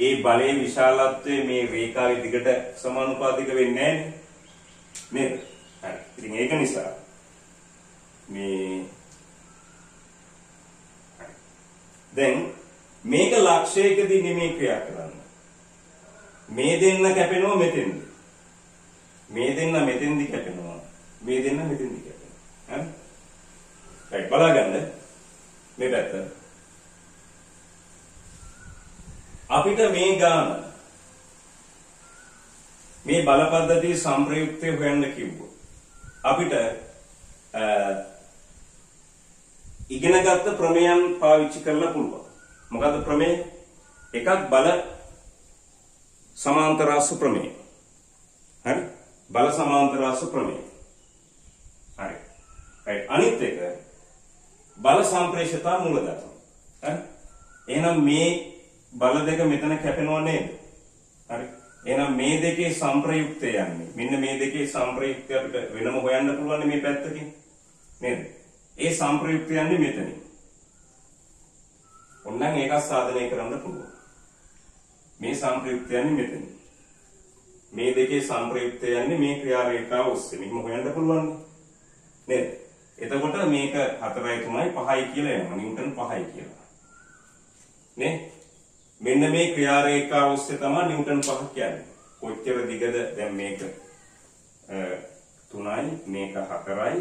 ඒ බලයේ විශාලත්වය මේ රේඛාවේ දිගට සමානුපාතික වෙන්නේ නැහැ නේද? හරි. ඉතින් ඒක නිසා මේ දැන් මේක ලක්ෂයකදී නෙමෙයි ක්‍රියා කරන්නේ. මේ දෙන්න කැපෙනවා මෙතෙන්ද. මේ දෙන්න මෙතෙන්දි කැපෙනවා. මේ දෙන්න මෙතෙන්දි කැපෙනවා. හරි? right බලගන්න මේ පැත්ත. අපිට මේ ගාන මේ බල පද්ධතිය සම්ප්‍රයුක්තය හොයන්න කිව්වොත් අපිට ඉගෙනගත්ත ප්‍රමේයන් පාවිච්චි කරලා පුළුවන්. මොකද්ද ප්‍රමේය? එකක් බල සමාන්තරාස්ස ප්‍රමේය. හරි? බල සමාන්තරාස්ස ප්‍රමේය. හරි. right අනිත් එක බල සම්ප්‍රේෂිතා මූලධර්ම. හරි? එහෙනම් මේ බල දෙක මෙතන කැපෙනව නේද? හරි. එහෙනම් මේ දෙකේ සම්ප්‍රයුක්තය යන්නේ. මෙන්න මේ දෙකේ සම්ප්‍රයුක්තය අපිට වෙනම හොයන්න පුළුවන් මේ පැත්තකින්. නේද? ඒ සම්ප්‍රයුක්තය යන්නේ මෙතනින්. ඕනනම් ඒක සාධනය කරන්න පුළුවන්. මේ සම්ප්‍රයුක්තය යන්නේ මෙතනින්. මේ දෙකේ සම්ප්‍රයුක්තය යන්නේ මේ ක්‍රියා රේඛාව ඔස්සේ. මෙහෙම හොයන්න පුළුවන් නේද? එතකොට මේක 4යි 3යි 5යි කියලා එනවා. නිව්ටන් 5යි කියලා. නේ? මෙන්න මේ ක්‍රියා රේඛාව ඔස්සේ තමයි නිව්ටන් 5 කියන්නේ. කොච්චර දිගද දැන් මේක 3යි මේක 4යි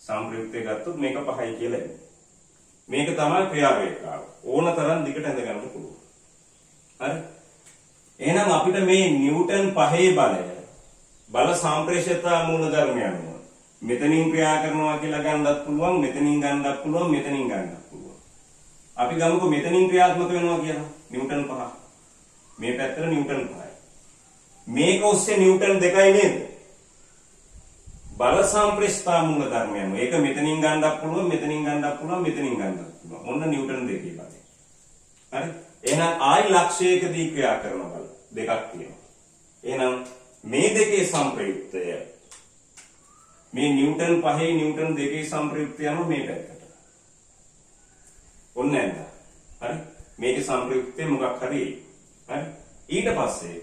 සම්ප්‍රයුක්තය ගත්තොත් මේක 5යි කියලා එන්නේ. මේක තමයි ක්‍රියා රේඛාව. ඕන තරම් දිගට ඇඳ ගන්න පුළුවන්. හරි? එහෙනම් අපිට මේ නිව්ටන් 5 බලය බල සම්ප්‍රේෂිතා මූල ධර්මයන් මෙතනින් ක්‍රියා කරනවා කියලා ගන්නත් පුළුවන්, මෙතනින් ගන්නත් පුළුවන්, මෙතනින් ගන්නත් පුළුවන්. අපි ගමුකෝ මෙතනින් ක්‍රියාත්මක වෙනවා කියලා. නිව්ටන් 5. මේ පැත්තට නිව්ටන් 5යි. මේක ඔස්සේ නිව්ටන් 2යි නේද? බල සම්ප්‍රේෂිතා මූල ධර්මයන්. ඒක මෙතනින් ගන්නත් පුළුවන්, මෙතනින් ගන්නත් පුළුවන්, මෙතනින් ගන්නත් පුළුවන්. ඔන්න නිව්ටන් 2 බලය. හරි? එහෙනම් ආයි ලක්ෂයකදී ක්‍රියා කරන බල දෙකක් තියෙනවා. එහෙනම් මේ දෙකේ සම්ප්‍රයුක්තය මේ නිව්ටන් 5යි නිව්ටන් 2ේ සම්ප්‍රයුක්තය යනවා මේ පැත්තට. ඔන්න නේද? හරි? මේකේ සම්ප්‍රයුක්තය මොකක් හරි. හරි? ඊට පස්සේ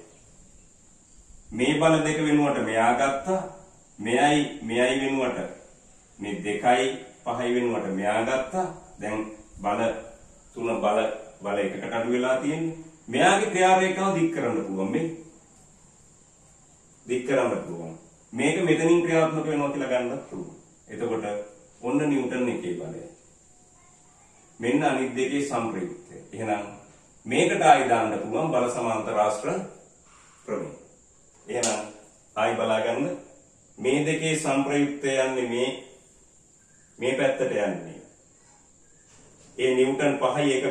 මේ බල දෙක වෙනුවට මෙයා ගත්තා. මෙයයි වෙනුවට මේ 2යි 5යි වෙනුවට මෙයා ගත්තා. දැන් බල 3 බල එකකට අඩු වෙලා තියෙන්නේ. මෙයාගේ ක්‍රියා රේඛාව දික් කරන්න පුළුවන් මේ. දික් කරන්න පුළුවන්. මේක මෙතනින් ක්‍රියාත්මක වෙනවා කියලා ගන්නත් පුළුවන්. එතකොට ඔන්න නිව්ටන් එකේ බලය. මෙන්න අනිත් දෙකේ සංප්‍රයුක්තය. එහෙනම් මේකට ආයි දාන්න පුළුවන් බල සමාන්තර ආශ්‍ර ප්‍රමේය. එහෙනම් ආයි බලාගන්න මේ දෙකේ සංප්‍රයුක්තය යන්නේ මේ පැත්තට යන්නේ. ඒ නිව්ටන් 5යි එක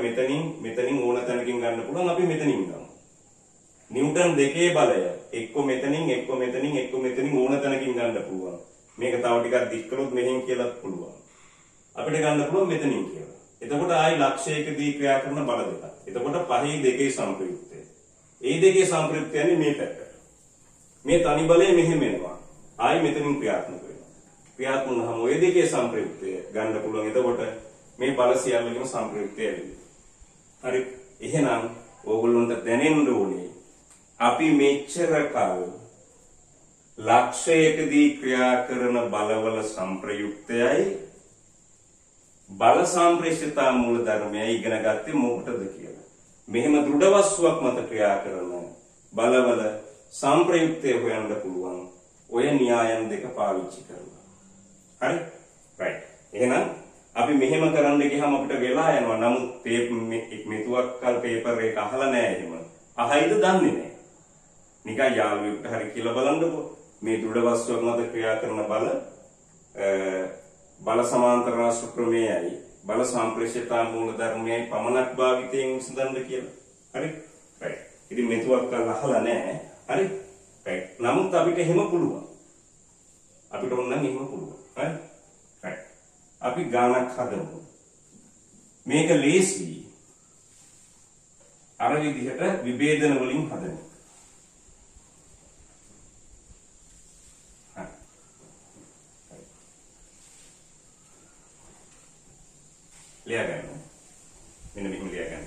මෙතනින් ඕන තැනකින් ගන්න පුළුවන් අපි මෙතනින් ගමු. නිව්ටන් දෙකේ බලය එක්ක මෙතනින් ඕන තැනකින් ගන්න පුළුවන්. මේක තව ටිකක් දික් කළොත් මෙහෙන් කියලාත් පුළුවන්. අපිට ගන්න පුළුවන් මෙතනින් කියලා. එතකොට ආයි ලක්ෂයකදී ක්‍රියා කරන බල දෙකක්. එතකොට 5යි දෙකේ සංප්‍රයුක්තය. ඒ දෙකේ සංප්‍රයුක්තය යන්නේ මේ පැත්තට. මේ තනි බලය මෙහෙම එනවා. ආයි මෙතනින් ක්‍රියාත්මක වෙනවා. ක්‍රියාත්මක වුණාම ওই දෙකේ සංප්‍රයුක්තය ගන්න පුළුවන්. එතකොට මේ බල සියල්ලකම සංප්‍රයුක්තය ලැබෙනවා. හරි. එහෙනම් ඕගොල්ලන්ට දැනෙන්න ඕනේ අපි මෙච්චර කල් ලක්ෂයකදී ක්‍රියා කරන බලවල සංප්‍රයුක්තයයි බල සම්ප්‍රේෂිතා මූල ධර්මයයි ඉගෙන ගත්තේ මොකටද කියලා. මෙහෙම දෘಢ වස්තුවක් මත ක්‍රියා කරන බලවල සංප්‍රයුක්තය හොයන්න පුළුවන් ඔය න්‍යායන් දෙක පාවිච්චි කරලා. හරි? right. එහෙනම් අපි මෙහෙම කරන්න ගියහම අපිට වෙලා යනවා. නමුත් මෙතුවක් කල් පේපර් එක අහලා නැහැ එහෙම. අහයිද දන්නේ නැහැ. නිකන් යාළුවෙකුට හරි කියලා බලන්නකෝ. මේ දෘಢ වස්තුවක් මත ක්‍රියා කරන බල සමාන්තර රාශි ප්‍රමේයයි බල සම්ප්‍රේෂිතා මූල ධර්මයයි පමණක් භාවිතයෙන් විසඳන්න කියලා. හරි? right. ඉතින් මෙතුවක් කල් අහලා නැහැ. හරි? right. නමුත් අපිට එහෙම පුළුවන්. අපිට ඕන නම් එහෙම පුළුවන්. හරි? right. අපි ගානක් හදමු. මේක ලේසි. අර විදිහට විභේදන වලින් හදන්න. लिया गया मैंने भी लिया गया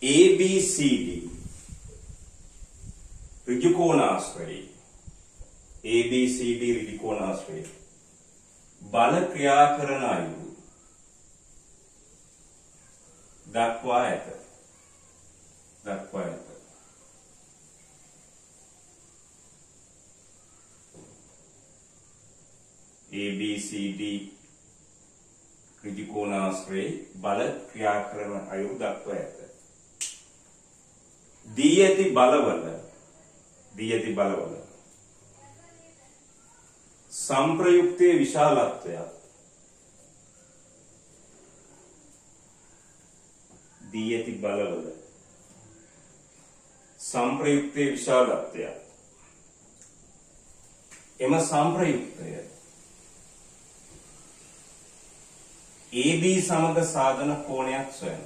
ABCD ऋजुकोणाश्रयी ABCD ऋजुकोणाश्रयी बल क्रियाकरण आयु दक्वा ඇත ABCD ත්‍රිකෝණාශ්‍රයේ බල ක්‍රියා කරන අයුරු දක්වා ඇත. දී ඇති බලවල සංප්‍රයුක්තයේ විශාලත්වය දී ඇති බලවල සංප්‍රයුක්තයේ විශාලත්වය එම සංප්‍රයුක්තය AB සමග සාධන කෝණයක් සොයන.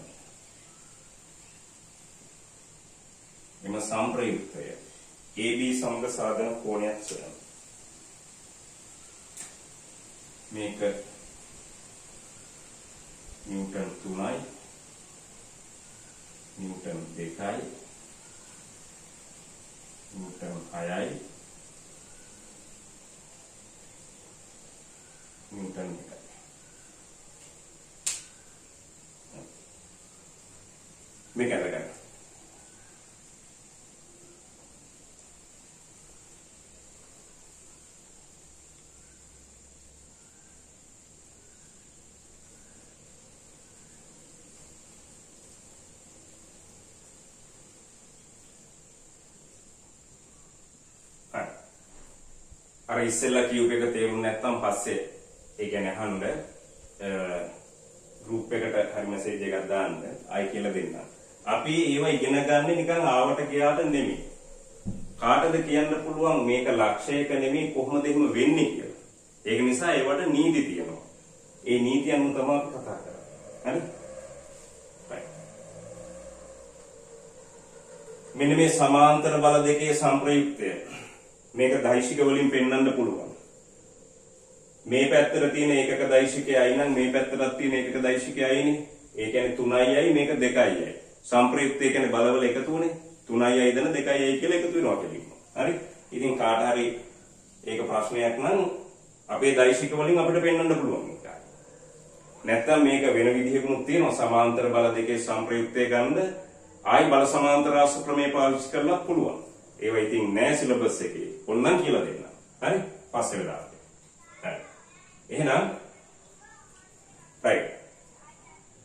එම සංප්‍රයුක්තය AB සමග සාධන කෝණයක් සොයන. මේක නිව්ටන් 3යි නිව්ටන් 2යි නිව්ටන් 6යි නිව්ටන් 1යි. මේක අරගන්න. අර ඉස්සෙල්ලා කියූප එක තේරුම් නැත්නම් පස්සේ ඒ කියන්නේ අහන්න ගෲප් එකට හරි මෙසේජ් එකක් දාන්න ආයි කියලා දෙන්න. අපි ඒව ඉගෙන ගන්න නිකන් ආවට ගියාට නෙමෙයි. කාටද කියන්න පුළුවන් මේක ලක්ෂයක නෙමෙයි කොහොමද එහෙම වෙන්නේ කියලා. ඒක නිසා ඒවට නීති තියෙනවා. ඒ නීති අනුව තමයි අපි කතා කරන්නේ. හරි? right. මෙන්න මේ සමාන්තර බල දෙකේ සංප්‍රයුක්තය මේක දෛශික වලින් පෙන්වන්න පුළුවන්. මේ පැත්තට තියෙන ඒකක දෛශිකයයි නම් මේ පැත්තටත් තියෙන ඒකක දෛශිකයයිනේ. ඒ කියන්නේ 3යි මේක 2යි. සංප්‍රයුක්තය කියන්නේ බලවල එකතුනේ 3යි දෙන 2යි කියලා එකතු වෙනවා කියලා. හරි? ඉතින් කාට හරි ඒක ප්‍රශ්නයක් නම් අපේ දෛශික වලින් අපිට පෙන්වන්න පුළුවන් ඒක. නැත්තම් මේක වෙන විදිහකුත් තියෙනවා සමාන්තර බල දෙකේ සංප්‍රයුක්තය ගන්න ආයි බල සමාන්තර රාශි ක්‍රමයේ පාවිච්චි කරලා පුළුවන්. ඒවා ඉතින් නෑ සිලබස් එකේ. ඕනනම් කියලා දෙන්න. හරි? පස්සේ වෙලාවට එහෙනම් right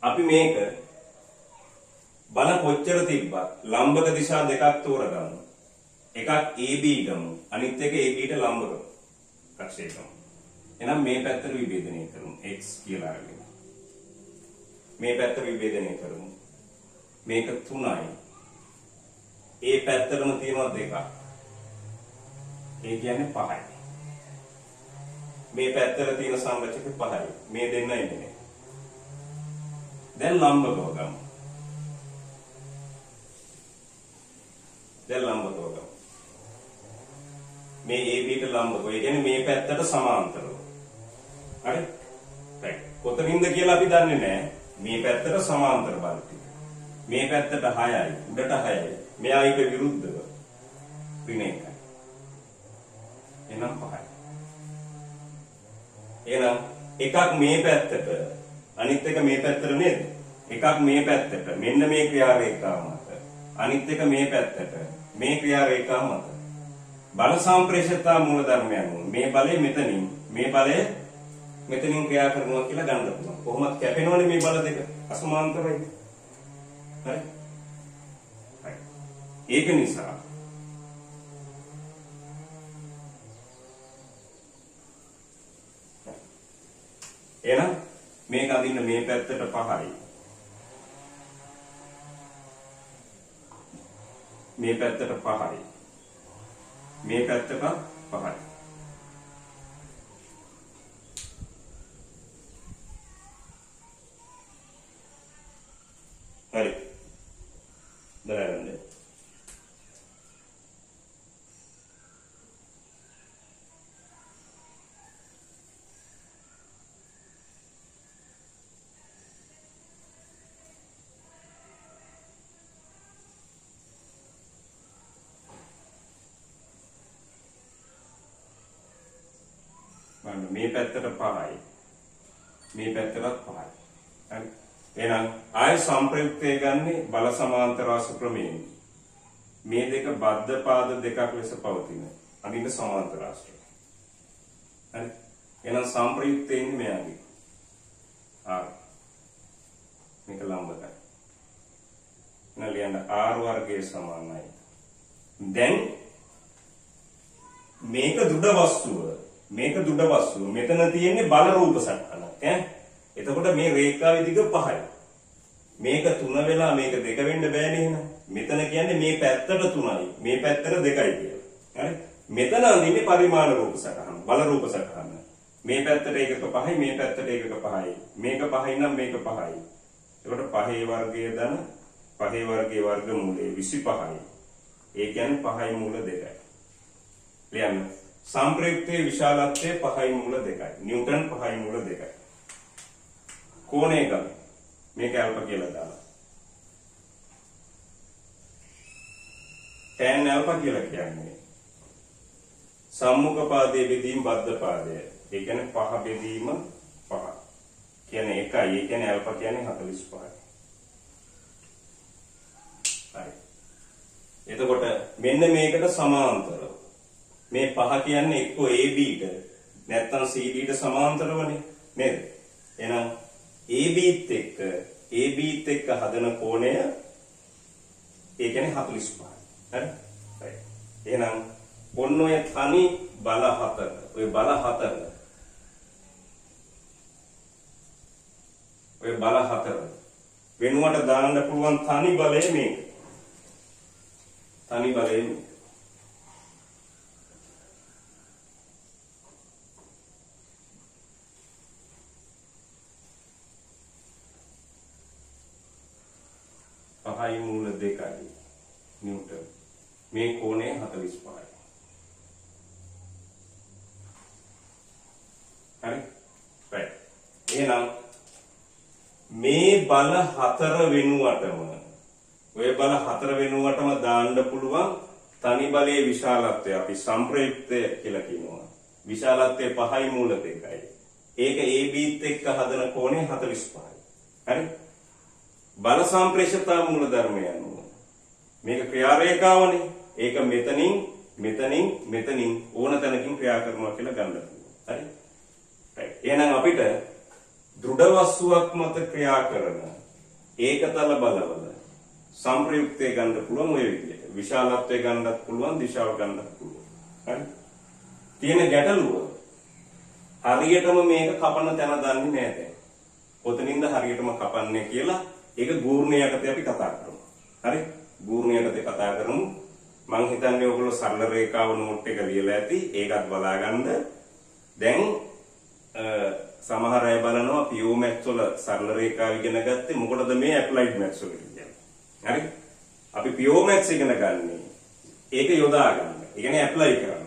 අපි මේක බල කොච්චර තිබ්බත් ලම්බක දිශා දෙකක් තෝරගමු. එකක් AB ගමු. අනිත් එක AB ට ලම්බක ප්‍රක්ෂේපණය. එහෙනම් මේ පැත්තට විභේදනය කරමු. x කියලා අරගෙන. මේ පැත්තට විභේදනය කරමු. මේක 3යි. ඒ පැත්තටම තියෙනවා 2ක්. ඒ කියන්නේ 5යි. මේ පැත්තට තියෙන සංරචක 5යි. මේ දෙන්න ඉන්නේ. දැන් ලම්බකව ගමු. දැන් ලම්බකව ගමු. මේ AB ට ලම්බකව. ඒ කියන්නේ මේ පැත්තට සමාන්තරව. හරි? right. කොතනින්ද කියලා අපි දන්නේ නැහැ. මේ පැත්තට සමාන්තර බල ටික. මේ පැත්තට 6යි, උඩට 6යි. මෙයා ඊට විරුද්ධව ඍණ 1යි. එහෙනම් 5යි. එහෙනම් එකක් මේ පැත්තට අනිත් එක මේ පැත්තට නේද? එකක් මේ පැත්තට මෙන්න මේ ක්‍රියා රේඛාව මත. අනිත් එක මේ පැත්තට මේ ක්‍රියා රේඛාව මත. බල සම්ප්‍රේෂිතා මූල ධර්මයන් මේ බලය මෙතනින් මේ බලය මෙතනින් ක්‍රියා කරනවා කියලා ගන්න පුළුවන්. කොහොමද කැපෙනවනේ මේ බල දෙක අසමාන්තරයි. හරි? ඒක නිසා එහෙනම් මේක අදින්න මේ පැත්තට 5යි. මේ පැත්තට 5යි. මේ පැත්තට 5යි. හරි. දැනගන්න. මේ පැත්තට 5යි. මේ පැත්තටත් 5යි. හරි. එහෙනම් ආය සම්ප්‍රයුක්තය ගන්නේ බල සමාන්තර ආස ක්‍රමයෙන්. මේ දෙක බද්ධ පාද දෙකක් ලෙස පවතින. අදින්න සමාන්තර ආශ්‍රය. හරි. එහෙනම් සම්ප්‍රයුක්තය ඉන්නේ මෙයාගේ. මේක ලම්බකයි. නලියන්න R වර්ගයේ සමානයි. දැන් මේක දුඩ වස්තුව. මෙතන තියෙන්නේ බල රූප සටහනක් ඈ. එතකොට මේ රේඛාවේ දිග 5යි. මේක 3 වෙලා මේක 2 වෙන්න බෑනේ එහෙනම්. මෙතන කියන්නේ මේ පැත්තට 3යි, මේ පැත්තට 2යි කියලා. හරි? මෙතන අඳින්නේ පරිමාණ රූප සටහන, බල රූප සටහන. මේ පැත්තට ඒකක 5යි, මේ පැත්තට ඒකක 5යි. මේක 5යි නම් මේක 5යි. එතකොට 5 වර්ගයේ ධන 5 වර්ගයේ වර්ගමූලය 25යි. ඒ කියන්නේ 5යි මූල 2යි. ලියන්න. සම්ප්‍රයුක්තයේ විශාලත්වය 5යි මූල 2යි. නිව්ටන් 5යි මූල 2යි. කෝණය ගමු. මේක ඇල්ෆා කියලා දාලා. tan ඇල්ෆා කියලා කියන්නේ සම්මුඛ පාදයේ බෙදීම බද්ධ පාදය. ඒ කියන්නේ 5 බෙදීම 5. කියන්නේ 1යි. ඒ කියන්නේ ඇල්ෆා කියන්නේ 45යි. හරි. එතකොට මෙන්න මේකට සමාන්තරව මේ 5 කියන්නේ එක්ක ABට නැත්නම් CDට සමාන්තරවනේ නේද? එහෙනම් ABත් එක්ක හදන කෝණය ඒ කියන්නේ 45යි. හරි? right. එහෙනම් ඔන්න ඔය තනි බල හතර, ඔය බල හතර වෙනුවට දාන්න පුළුවන් තනි බලය මේක. තනි බලය මේක. පහයි මූල 2යි නිව්ටන්. මේ කෝණය 45යි. හරි? right. එහෙනම් මේ බල හතර වෙනුවටම ඔය බල හතර වෙනුවටම දාන්න පුළුවන් තනි බලයේ විශාලත්වය අපි සම්ප්‍රයුක්තය කියලා කියනවා. විශාලත්වය 5යි මූල 2යි. ඒක ABත් එක්ක හදන කෝණය 45යි. හරි? බල සම්ප්‍රේෂිතා මූල ධර්මය අනුව මේක ක්‍රියා රේඛාවනේ. ඒක මෙතනින් ඕන තැනකින් ක්‍රියා කරනවා කියලා ගන්න පුළුවන්. හරි? එහෙනම් අපිට දෘඩ වස්තුවක් මත ක්‍රියා කරන ඒකතල බලවල සංප්‍රයුක්තය ගන්න පුළුවන් ඔය විදිහට. විශාලත්වය ගන්නත් පුළුවන්, දිශාව ගන්නත් පුළුවන්. හරි? තියෙන ගැටලුව හරියටම මේක කපන තැන දන්නේ නැහැ දැන්. කොතනින්ද හරියටම කපන්නේ කියලා ඒක ගූර්ණය යටතේ අපි කතා කරමු. හරි? ගූර්ණය යටතේ කතා කරමු. මං හිතන්නේ ඔයගොල්ලෝ සරල රේඛාව නෝට් එක ලියලා ඇති. ඒකත් බලාගන්න. දැන් සමහර අය බලනවා PO maths වල සරල රේඛාව ඉගෙන ගත්තේ මොකටද මේ applied maths වලට කියන්නේ. හරි? අපි PO maths ඉගෙන ගන්නේ ඒක යොදා ගන්න. ඒ කියන්නේ apply කරන්න.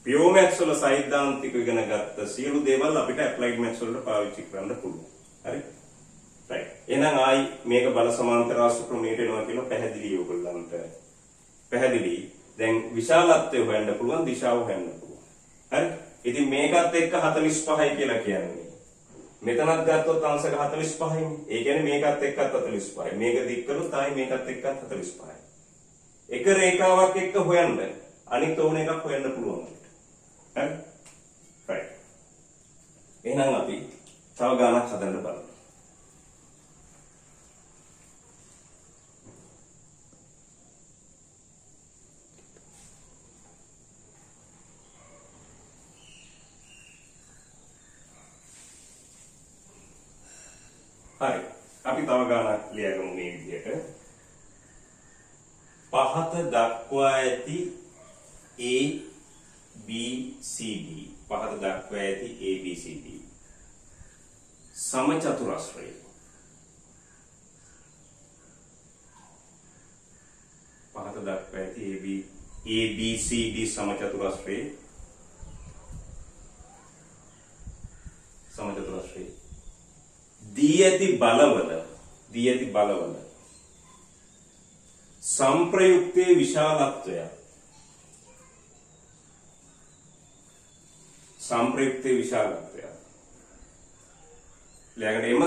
PO maths වල සෛද්ධාන්තික ඉගෙන ගත්ත සියලු දේවල් අපිට applied maths වලට පාවිච්චි කරන්න පුළුවන්. හරි? right. එහෙනම් ආයි මේක බල සමාන්තර ආශ්‍රිත ක්‍රමයට එනවා කියලා පැහැදිලි ඔයගොල්ලන්ට. පැහැදිලි. දැන් විශාලත්වය හොයන්න පුළුවන්, දිශාව හොයන්න පුළුවන්. හරි? ඉතින් මේකත් එක්ක 45යි කියලා කියන්නේ. මෙතනත් ගත්තොත් අංශක 45යි. ඒ කියන්නේ මේකත් එක්කත් 45යි. මේක දික් කළොත් ආයි මේකත් එක්කත් 45යි. එක රේඛාවක් එක්ක හොයන්න අනිත් ඕන එකක් හොයන්න පුළුවන්. හරි? right. එහෙනම් අපි තව ගානක් හදන්න බලමු. හරි. අපි තව ගානක් ලියගමු මේ විදිහට. පහත දක්වා ඇති A B C D පහත දක්වා ඇති A B C D සමචතුරස්‍රය. පහත දක්වා ඇති A B C D සමචතුරස්‍රය දී ඇති බලවල සංප්‍රයුක්තයේ විශාලත්වය ළඟට එම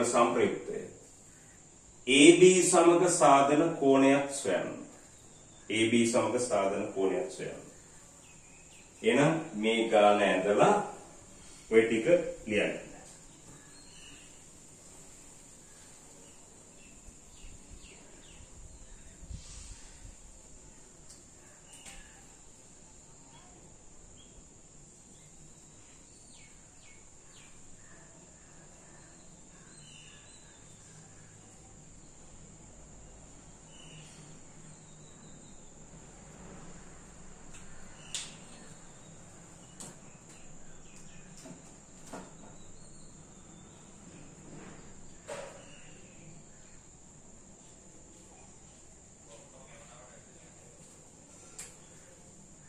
සංප්‍රයුක්තය AB සමග සාධන කෝණයක් සොයන්න. එහෙනම් මේ ගාන ඇඳලා ඔය ටික ලියන්න.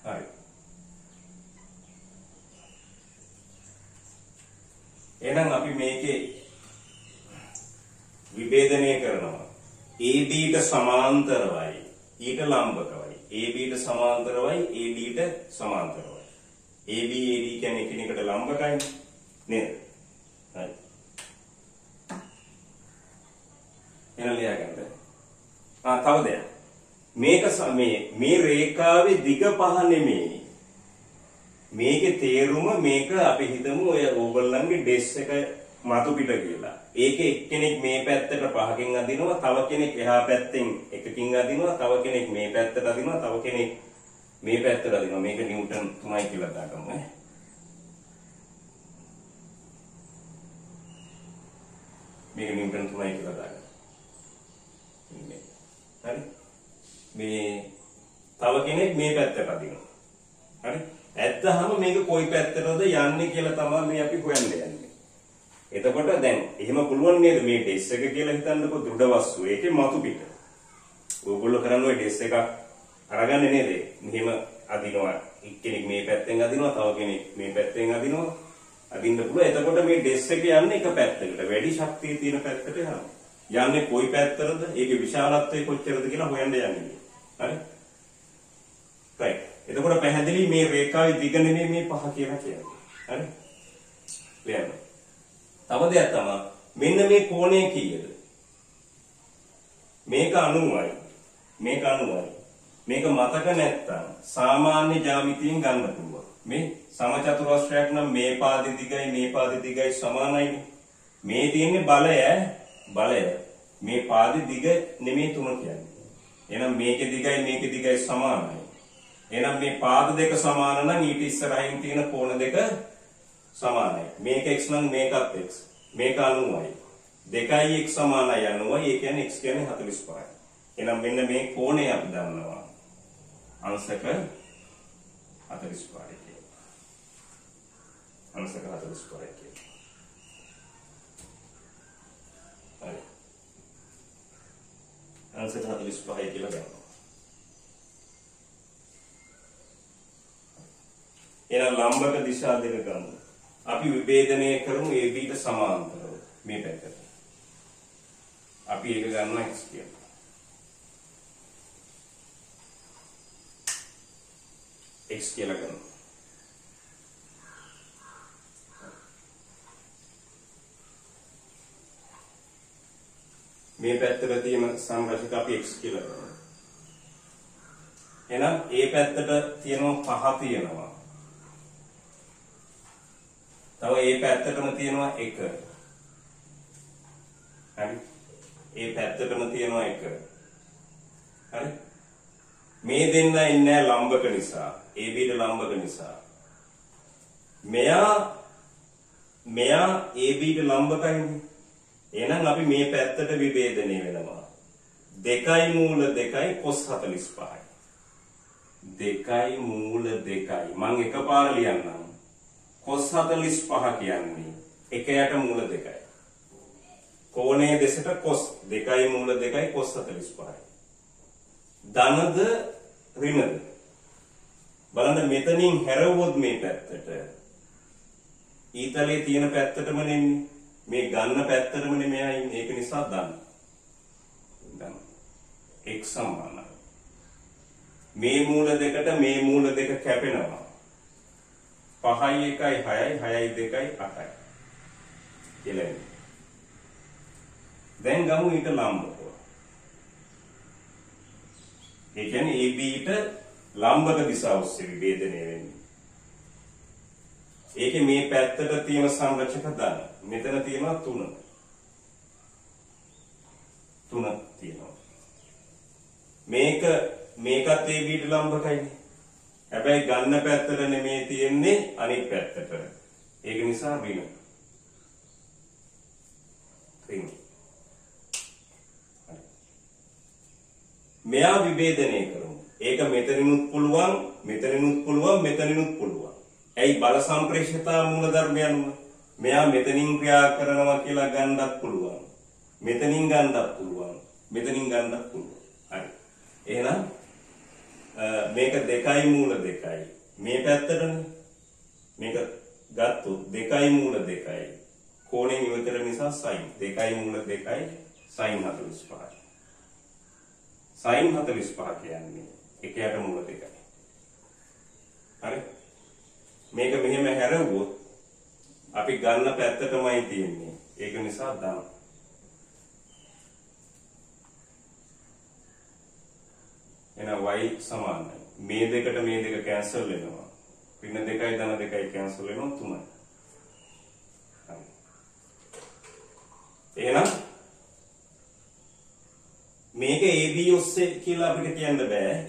හරි. එහෙනම් අපි මේකේ විභේදනය කරනවා. ABට සමාන්තරවයි ඊට ලම්බකවයි. ABට සමාන්තරවයි ADට සමාන්තරවයි. AB AD කියන්නේ එකිනෙකට ලම්බකයි නේද? හරි. එහෙනම් ලියාගන්න. තව දෙයක්. මේක මේ රේඛාවේ දිග පහ නෙමෙයි. මේකේ තේරුම මේක අපි හිතමු ඔය ඕගොල්ලන්ගේ ඩෙස් එක මතු පිට කියලා. ඒකේ එක්කෙනෙක් මේ පැත්තට පහකින් අදිනවා, තව කෙනෙක් එහා පැත්තෙන් එකකින් අදිනවා, තව කෙනෙක් මේ පැත්තට අදිනවා, තව කෙනෙක් මේ පැත්තට අදිනවා. මේක නිව්ටන් 3යි කියලා දාගමු ඈ. මේක නිව්ටන් 3යි කියලා දාගමු. හරි? මේ තව කෙනෙක් මේ පැත්තට අදිනවා. හරි? ඇත්තහම මේක කොයි පැත්තටද යන්නේ කියලා තමයි මේ අපි හොයන්න යන්නේ. එතකොට දැන් එහෙම පුළුවන් නේද මේ ඩෙස් එක කියලා හිතන්නකො දෘඩ වස්තුව. ඒකේ මතු පිට. ඕගොල්ලෝ කරන්නේ ඔය ඩෙස් එකක් අරගන්නේ නේද? මෙහෙම අදිනවා. එක්කෙනෙක් මේ පැත්තෙන් අදිනවා, තව කෙනෙක් මේ පැත්තෙන් අදිනවා. අදින්න පුළුවන්. එතකොට මේ ඩෙස් එක යන්නේ එක පැත්තකට. වැඩි ශක්තිය තියෙන පැත්තට යනවා. යන්නේ කොයි පැත්තටද? ඒකේ විශාලත්වය කොච්චරද කියලා හොයන්න යන්නේ. හරි? right. එතකොට පැහැදිලි මේ රේඛාවේ දිග නෙමෙයි මේ පහ කියලා කියන්නේ. හරි? ලියන්න. තව දෙයක් තමයි මෙන්න මේ කෝණය කීයද? මේක 90යි. මේක 90යි. මේක මතක නැත්තම් සාමාන්‍ය ජ්‍යාමිතියෙන් ගන්න පුළුවන්. මේ සමචතුරස්‍රයක් නම් මේ පාදෙ දිගයි සමානයිනේ. මේ තියෙන්නේ බලය. මේ පාදෙ දිග නෙමෙයි 3 කියන්නේ. එහෙනම් මේකේ දිගයි සමානයි. එහෙනම් මේ පාද දෙක සමාන නම් ඊට ඉස්සරහින් තියෙන කෝණ දෙක සමානයි. මේක x නම් මේකත් x. මේක 90යි. 2x සමානයි 90යි. ඒ කියන්නේ x කියන්නේ 45යි. එහෙනම් මෙන්න මේ කෝණය අපි දන්නවා. අංශක 45යි කියලා. අංශක 45යි කියලා. හරි. අංශක 45යි කියලා ගන්නවා. එහෙනම් ලම්බක දිශා දෙක ගමු. අපි විභේදනය කරමු ABට සමාන්තරව මේ පැත්තට. අපි ඒක ගන්නවා x කියලා. x කියලා ගන්නවා. මේ පැත්තට තියෙන සංරචක අපි x කියලා ගන්නවා. එහෙනම් ඒ පැත්තට තියෙනවා 5 තියෙනවා. තව ඒ පැත්තටම තියෙනවා 1. හරි. ඒ පැත්තටම තියෙනවා 1. හරි. මේ දෙන්න ඉන්නේ ලම්බක නිසා. ABට ලම්බක නිසා. මෙයා ABට ලම්බකයිනේ. එහෙනම් අපි මේ පැත්තට විභේදනය වෙනවා. 2 මූල 2 cos 45යි. 2 මූල 2. මම එකපාර ලියන්නම්. cos 45 කියන්නේ 1යට මූල 2යි. කෝණයේ දෙසට cos 2 මූල 2 cos 45යි. ධනද ඍණද බලන්න මෙතනින් හැරවුවොත් මේ පැත්තට ඊතලයේ තියෙන පැත්තටම නෙන්නේ මේ ගන්න පැත්තටම නෙමෙයි ඉන්නේ ඒක නිසා ධන x සමානයි මේ මූල දෙකට මේ මූල දෙක කැපෙනවා 5යි 1යි 6යි 6යි 2යි 8යි කියලා එන්නේ දැන් ගමු ඊට ලම්බව ඒ කියන්නේ ABට ලම්බක දිශාව ඔස්සේ විභේදනය වෙන්නේ. ඒකේ මේ පැත්තට තියෙන සංරචක ධන. මෙතන තියෙනවා 3. 3 තියෙනවා. මේකත් ABට ලම්බකයිනේ. හැබැයි ගන්න පැත්තට නෙමෙයි තියෙන්නේ අනිත් පැත්තට. ඒක නිසා ඍණ. මෙයා විභේදනය කරමු. ඒක මෙතනිනුත් පුළුවන්, මෙතනිනුත් පුළුවන්. ඇයි බල සම්ප්‍රේෂිතා මූල ධර්මය අනුව මෙයා මෙතනින් ක්‍රියා කරනවා කියලා ගන්නත් පුළුවන්. මෙතනින් ගන්නත් පුළුවන්. හරි. එහෙනම් මේක 2 මූල 2යි. මේ පැත්තටනේ. මේක ගත්තොත් 2 මූල 2යි. කෝණයෙන් ඉවතර නිසා sin 2 මූල 2යි sin 45යි. sin 45 කියන්නේ 1යට මූල 2යි. හරි. මේක මෙහෙම හැරෙව්වොත් අපි ගන්න පැත්තටමයි තියෙන්නේ. ඒක නිසා ධන. එහෙනම් y සමානයි. මේ දෙකට මේ දෙක කැන්සල් වෙනවා. ඍණ 2යි ධන 2යි කැන්සල් වෙනවා 3යි. හරි. එහෙනම් මේක AB ඔස්සේ කියලා අපිට කියන්න බෑ.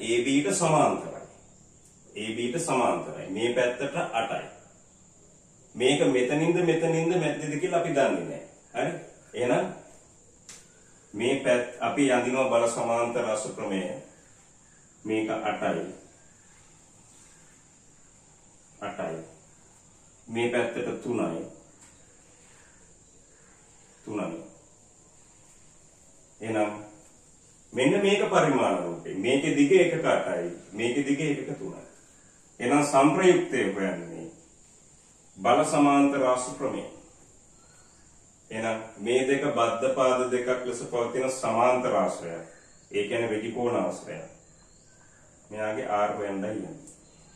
ABට සමාන්තරයි. මේ පැත්තට 8යි. මේක මෙතනින්ද මැද්දේද කියලා අපි දන්නේ නැහැ. හරි? එහෙනම් මේ පැත්ත අපි යඳිනවා බල සමාන්තර රස ක්‍රමය. මේක 8යි. මේ පැත්තට 3යි. එහෙනම් මෙන්න මේක පරිමාණ රූපේ. මේකේ දිග 1ක 8යි. මේකේ දිග 1ක 3යි. එහෙනම් සංප්‍රයුක්තය හොයන්නේ බල සමාන්තර රාශි ක්‍රමය. එහෙනම් මේ දෙක බද්ධ පාද දෙකක් ලෙස පවතින සමාන්තර ආශ්‍රයයක්. ඒ කියන්නේ වෙඩිකෝණ ආශ්‍රයයක්. මෙයාගේ r හොයන්නයි යන්නේ.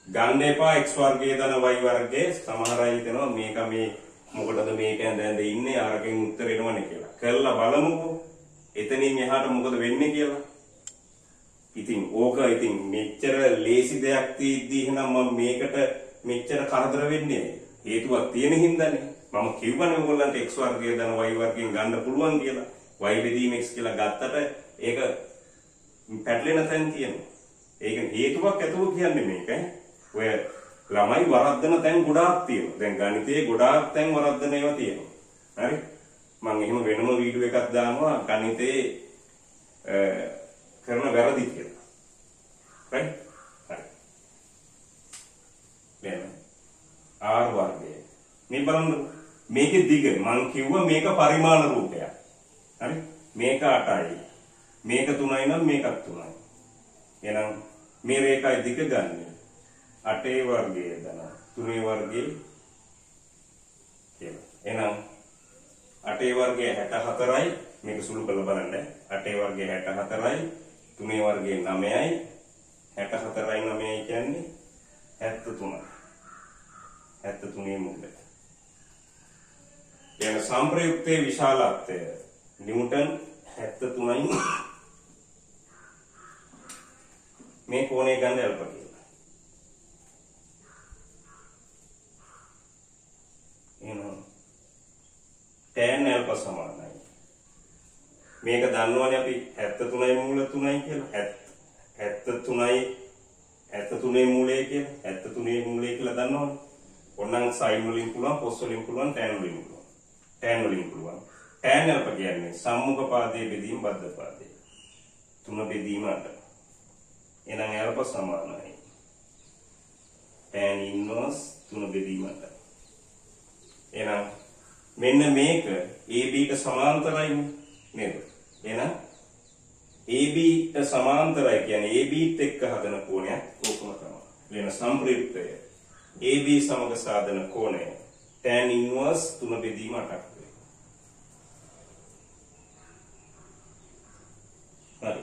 ගන්න එපා x වර්ගය ධන y වර්ගය සමහර අය හිතනවා මේක මේ මොකටද මේක ඇඳ ඉන්නේ අරකින් උත්තර එනවනේ කියලා. කරලා බලමුකෝ. එතනින් එහාට මොකද වෙන්නේ කියලා. ඉතින් ඕක ඉතින් මෙච්චර ලේසි දෙයක් තියෙද්දි එහෙනම් මම මේකට මෙච්චර කරදර වෙන්නේ හේතුවක් තියෙන හින්දානේ. මම කිව්වනේ ඕගොල්ලන්ට x වර්ගය දන y වර්ගයෙන් ගන්න පුළුවන් කියලා. y බෙදීම x කියලා ගත්තට ඒක පැටලෙන තැන් තියෙනවා. ඒක හේතුවක් ඇතුව කියන්නේ මේක. ඔය ළමයි වරද්දන තැන් ගොඩාක් තියෙනවා. දැන් ගණිතයේ ගොඩාක් තැන් වරද්දන ඒවා තියෙනවා. හරි? මම එහෙම වෙනම වීඩියෝ එකක් දානවා ගණිතයේ කරන වැරදි කියලා. right? හරි. දැන් r වර්ගය. මේ බලන්න මේකේ දිග මම කිව්වා මේක පරිමාණ රූපයක්. හරි? මේක 8යි. මේක 3යි නම් මේකත් 3යි. එහෙනම් මේ රේඛායි දිග ගන්න 8 වර්ගය දන 3 වර්ගයේ කියලා. එහෙනම් 8 වර්ගය 64යි මේක සුළු කරලා බලන්න 8 වර්ගය 64යි 3 වර්ගය 9යි 64යි 9යි කියන්නේ 73යි 73 මූලය. යන සම්ප්‍රයුක්තයේ විශාලත්වය නිව්ටන් 73යි මේ කෝණය ගන්න අල්ප කියලා. එහෙනම් tan alpha සමානයි. මේක දන්නවනේ අපි 73යි මූල 3යි කියලා. 73යි මූලය කියලා. 73 මූලය කියලා දන්නවනේ. ඕනනම් sin වලින් පුළුවන්, cos වලින් පුළුවන්, tan වලින් පුළුවන්. tan වලින් පුළුවන්. tan alpha කියන්නේ සම්මුඛ පාදයේ බෙදීම බද්ධ පාදයේ. 3 බෙදීම 8. එහෙනම් alpha සමානයි tan inverse 3 බෙදීම 8. එහෙනම් මෙන්න මේක AB ට සමාන්තරයි නේද? එහෙනම් AB ට සමාන්තරයි කියන්නේ AB ත් එක්ක හදන කෝණයක් ඕකම තමයි. වෙන සම්ප්‍රයුක්තය AB සමග සාධන කෝණය tan inverse 3 බෙදීම 8ක් වේ. හරි.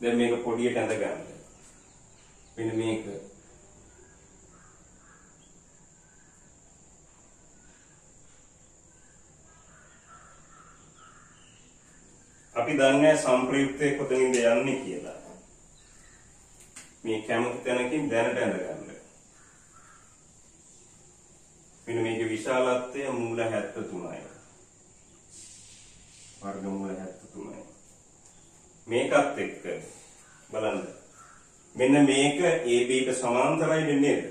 දැන් මේක පොඩියට ඇඳ ගන්න. මෙන්න මේක අපි දන්නේ සම්ප්‍රයුක්තයේ කොතනින්ද යන්නේ කියලා. මේ කැමති තැනකින් දැනට ඇඳ ගන්න. මෙන්න මේකේ විශාලත්වය මූල 73යි. වර්ගමූල 73යි. මේකත් එක්ක බලන්න. මෙන්න මේක AB ට සමාන්තරයි නේද?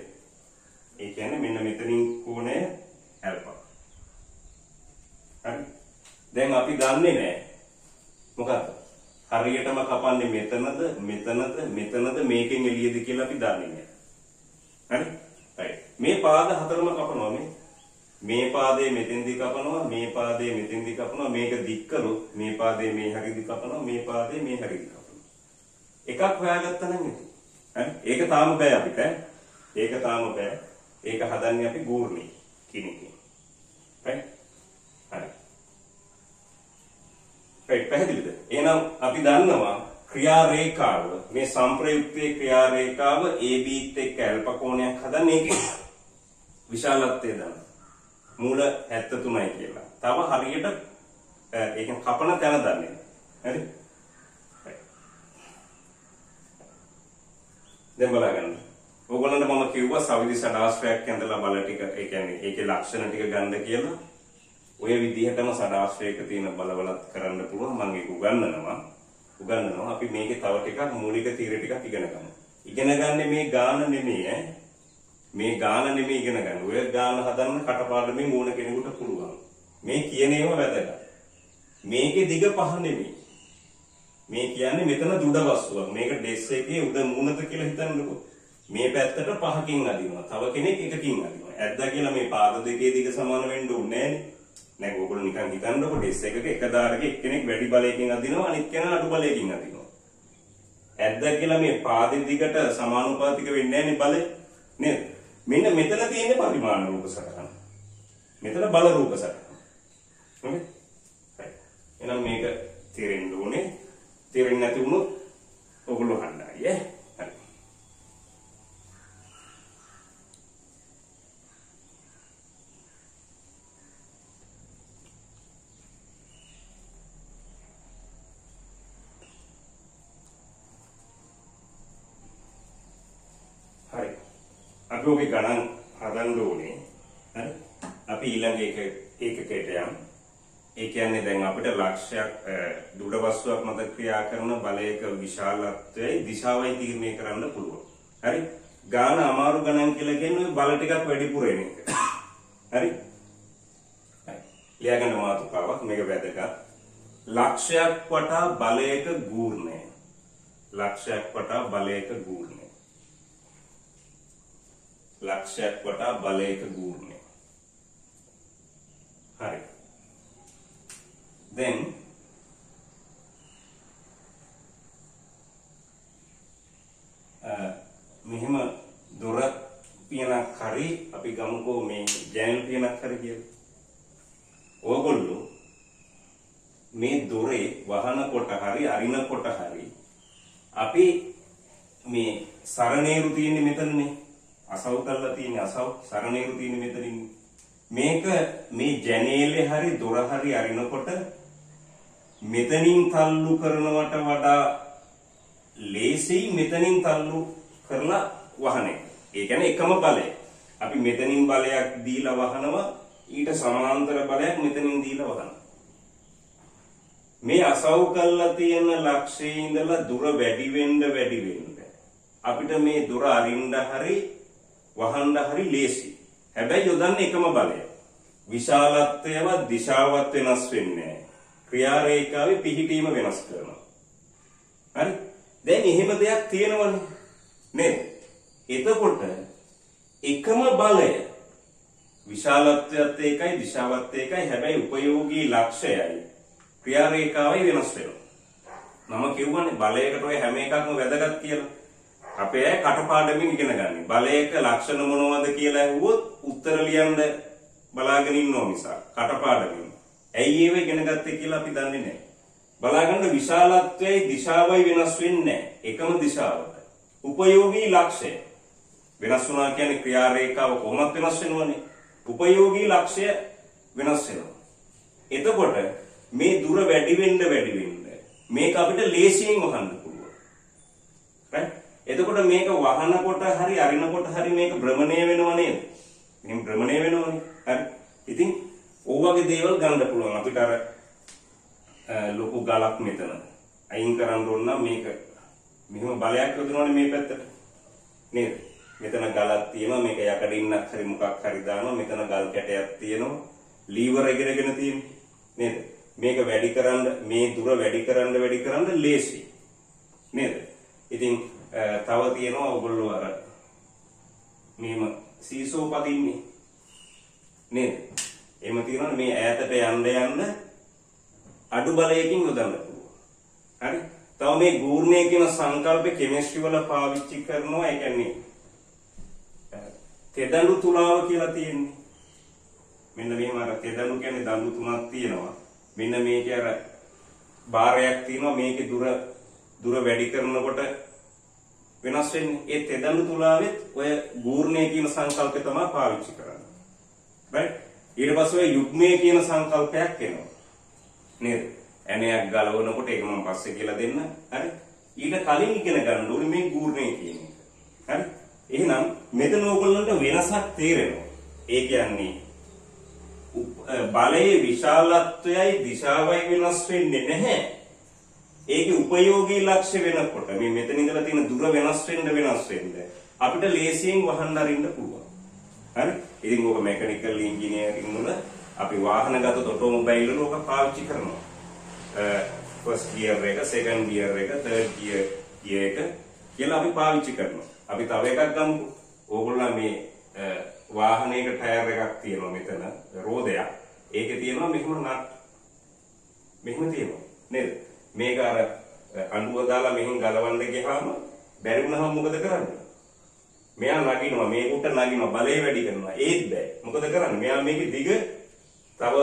ඒ කියන්නේ මෙන්න මෙතනින් කෝණය alpha. හරි. දැන් අපි දන්නේ නැහැ මොකක්ද? හරියටම කපන්නේ මෙතනද මේකෙන් එළියද කියලා අපි දන්නේ නැහැ. හරි? right. මේ පාද හතරම කපනවා මේ පාදයේ මෙතෙන්දි කපනවා, මේ පාදයේ මෙතෙන්දි කපනවා, මේක දික් කරොත් මේ පාදයේ මේ හරියදි කපනවා, මේ පාදයේ මේ හරියදි කපනවා. එකක් හොයාගත්තා නම් ඉතින්. හරි? ඒක තාම බෑ අපිට. ඒක තාම බෑ. ඒක හදන්නේ අපි ගූර්ණි කිනකින්. right? හරි. right පැහැදිලිද? එහෙනම් අපි දන්නවා ක්‍රියා රේඛාව මේ සම්ප්‍රයුක්තයේ ක්‍රියා රේඛාව AB ත් එක්ක alpha කෝණයක් හදන්නේ ඒකේ විශාලත්වය දාන මූල 73යි කියලා. තව හරියට ඒක කපන තැන දන්නේ. හරි? දැන් බලගන්න. ඕගොල්ලන්ට මම කිව්වා සවිදි සඩාස්ත්‍රයක් ඇඳලා බල ටික ඒ කියන්නේ ඒකේ ලක්ෂණ ටික ගන්න කියලා. ඔය විදිහටම සඩාස්ත්‍රයක තියෙන බලවලත් කරන්න පුළුවන්. මම ඒක උගන්වනවා. අපි මේකේ තව ටිකක් මූලික තීර ටිකක් ඉගෙන ගමු. ඉගෙන ගන්න මේ ගාන නෙමෙයි මේ ගාන නෙමෙයි ඉගෙන ගන්න. ඔය ගාන හදන්න කටපාඩමින් ඕන කෙනෙකුට පුළුවන්. මේ කියන ඒවා වැදගත්. මේකේ දිග 5 නෙමෙයි. මේ කියන්නේ මෙතන ජුඩ වස්තුවක්. මේක ඩෙස් එකේ උඩ මූණත කියලා හිතන්නකෝ. මේ පැත්තට 5කින් අදිනවා. තව කෙනෙක් 1කින් අදිනවා. ඇද්දා කියලා මේ පාද දෙකේ දිග සමාන වෙන්න ඕනේ නෑ. නෑ ඔයගොල්ලෝ නිකන් හිතන්නකෝ ඩෙස් එකක එක දාරක එක්කෙනෙක් වැඩි බලයකින් අදිනවා අනිත් කෙනා අඩු බලයකින් අදිනවා. ඇද්දා කියලා මේ පාද දිගට සමානුපාතික වෙන්නේ නෑනේ බලය. නේද? මෙන්න මෙතන තියෙන පරිමාණ රූප සටහන. මෙතන බල රූප සටහන. හරි? හරි. එහෙනම් මේක තේරෙන්න ඕනේ. තේරෙන්නේ නැති වුණොත් ඔයගොල්ලෝ හන්නයි හරි. අපි ඔගේ ගණන් හදන්න ඕනේ. හරි? අපි ඊළඟ ඒකකයට යමු. ඒ කියන්නේ දැන් අපිට ලක්ෂයක් දුර වස්තුවක් මත ක්‍රියා කරන බලයක විශාලත්වයයි දිශාවයි තීරණය කරන්න පුළුවන්. හරි? ගාන අමාරු ගණන් කියලා කියන්නේ බල ටිකක් වැඩිපුර එන එක. හරි? ලියාගන්න මාතෘකාවක් මේක වැදගත්. ලක්ෂයක් වටා බලයක ගූර්ණය. ලක්ෂයක් වටා බලයක ගූර්ණය. ලක්ෂයක් වටා බලයක ගූර්ණය. හරි. then මෙහෙම දොර පියනක් හරි අපි ගමුකෝ මේ ජනල් පියනක් හරි කියලා. ඕගොල්ලෝ මේ දොරේ වහනකොට හරි අරිනකොට හරි අපි මේ සරණේරු තියෙන්නේ මෙතනනේ. අසව් කරලා තියෙන්නේ අසව් සරණේරු තියෙන්නේ මෙතනින්. මේක මේ ජනේලේ හරි දොර හරි අරිනකොට මෙතනින් තල්ලු කරනවට වඩා ලේසියි මෙතනින් තල්ලු කරලා වහන එක. ඒ කියන්නේ එකම බලය. අපි මෙතනින් බලයක් දීලා වහනවා ඊට සමාන්තර බලයක් මෙතනින් දීලා වහනවා. මේ අසව් කරලා තියෙන ලක්ෂයේ ඉඳලා දුර වැඩි වෙන්න අපිට මේ දුර අරින්න හරි වහන්න හරි ලේසි. හැබැයි යොදන්නේ එකම බලය. විශාලත්වයවත් දිශාවත් වෙනස් වෙන්නේ නැහැ. ක්‍රියා රේඛාවේ පිහිටීම වෙනස් කරනවා. හරි? දැන් එහෙම දෙයක් තියෙනවනේ. නේද? එතකොට එකම බලය විශාලත්වයත් ඒකයි දිශාවත් ඒකයි හැබැයි උපයෝගී ලක්ෂයයි ක්‍රියා රේඛාවයි වෙනස් වෙනවා. මම කියවනේ බලයකට ඔය හැම එකක්ම වැදගත් කියලා. අපේ අය කටපාඩමින් ඉගෙන ගන්න. බලයක ලක්ෂණ මොනවද කියලා ඇහුවොත් උත්තර ලියන්න බලාගෙන ඉන්නවා මිසක් කටපාඩමින්. ඇයි ඒව ඉගෙන ගත්තේ කියලා අපි දන්නේ නැහැ. බලාගන්න විශාලත්වයයි දිශාවයි වෙනස් වෙන්නේ නැහැ. එකම දිශාවට. උපයෝගී ලක්ෂය වෙනස් වුණා කියන්නේ ක්‍රියා රේඛාව කොහොමද වෙනස් වෙනවනේ. උපයෝගී ලක්ෂය වෙනස් වෙනවා. එතකොට මේ දුර වැඩි වෙන්න මේක අපිට ලේසියෙන් වහන්න පුළුවන්. right? එතකොට මේක වහනකොට හරි අරිනකොට හරි මේක භ්‍රමණය වෙනව නේද? මෙහෙම භ්‍රමණය වෙනවනේ. හරි. ඉතින් ඕවගේ දේවල් ගන්න පුළුවන් අපිට අර ලොකු ගලක් මෙතන අයින් කරන්න ඕන නම් මේක මෙහෙම බලයක් යොදනවනේ මේ පැත්තට. නේද? මෙතන ගලක් තියෙනවා මේක යකඩින්නක් හරි මොකක් හරි දානවා මෙතන ගල් කැටයක් තියෙනවා ලීවර් එකගෙන තියෙන්නේ. නේද? මේක වැඩි කරන්න මේ දුර වැඩි කරන්න ලේසි. නේද? ඉතින් තව තියෙනවා ඔයගොල්ලෝ අර මෙහෙම සීසෝ පදින්නේ නේද? එහෙම තියෙනවා මේ ඈතට යන්න අඩු බලයකින් යොදන්න පුළුවන්. හරි? තව මේ ගූර්ණය කියන සංකල්පේ කෙමිස්ට්‍රි වල පාවිච්චි කරනවා. ඒ කියන්නේ තෙදඬු තුලාව කියලා තියෙන්නේ. මෙන්න මෙහෙම අර තෙදඬු කියන්නේ දඬු තුනක් තියෙනවා. මෙන්න මේකේ අර භාරයක් තියෙනවා මේකේ දුර වැඩි කරනකොට වෙනස් වෙන්නේ. ඒ තෙදඬු තුලාවෙත් ඔය ගූර්ණය කියන සංකල්පය තමයි පාවිච්චි කරන්නේ. right? ඊට පස්සේ ඔය යුග්මය කියන සංකල්පයක් එනවා. නේද? ඇණයක් ගලවනකොට ඒක මම පස්සේ කියලා දෙන්න. හරි? ඊට කලින් ඉගෙන ගන්න ඕනේ මේ ගූර්ණය කියන එක. හරි? එහෙනම් මෙතන ඕගොල්ලන්ට වෙනසක් තේරෙනවා. ඒ කියන්නේ බලයේ විශාලත්වයයි දිශාවයි වෙනස් වෙන්නේ නැහැ. ඒකේ උපයෝගී ලක්ෂ්‍ය වෙනකොට මේ මෙතන ඉඳලා තියෙන දුර වෙනස් වෙන්න අපිට ලේසියෙන් වහන්න අරින්න පුළුවන්. හරි? ඉතින් ඕක මෙකැනිකල් ඉංජිනේරින් වල අපි වාහන ගතොත් ඔටෝමොබයිල් වල ඕක පාවිච්චි කරනවා. ෆස්ට් ගියර් එක, සෙකන්ඩ් ගියර් එක, තර්ඩ් ගියර් එක කියලා අපි පාවිච්චි කරනවා. අපි තව එකක් ගමුකෝ. ඕගොල්ලෝ මේ වාහනයක ටයර් එකක් තියෙනවා මෙතන රෝදයක්. ඒකේ තියෙනවා මෙහෙම නට්. මෙහෙම තියෙනවා. නේද? මේක අර අඬුව දාලා මෙහෙන් ගලවන්න ගියාම බැරි වුණාම මොකද කරන්නේ? මෙයා නගිනවා මේකට නගිනවා බලය වැඩි කරනවා. ඒත් බෑ. මොකද කරන්නේ? මෙයා මේකේ දිග තව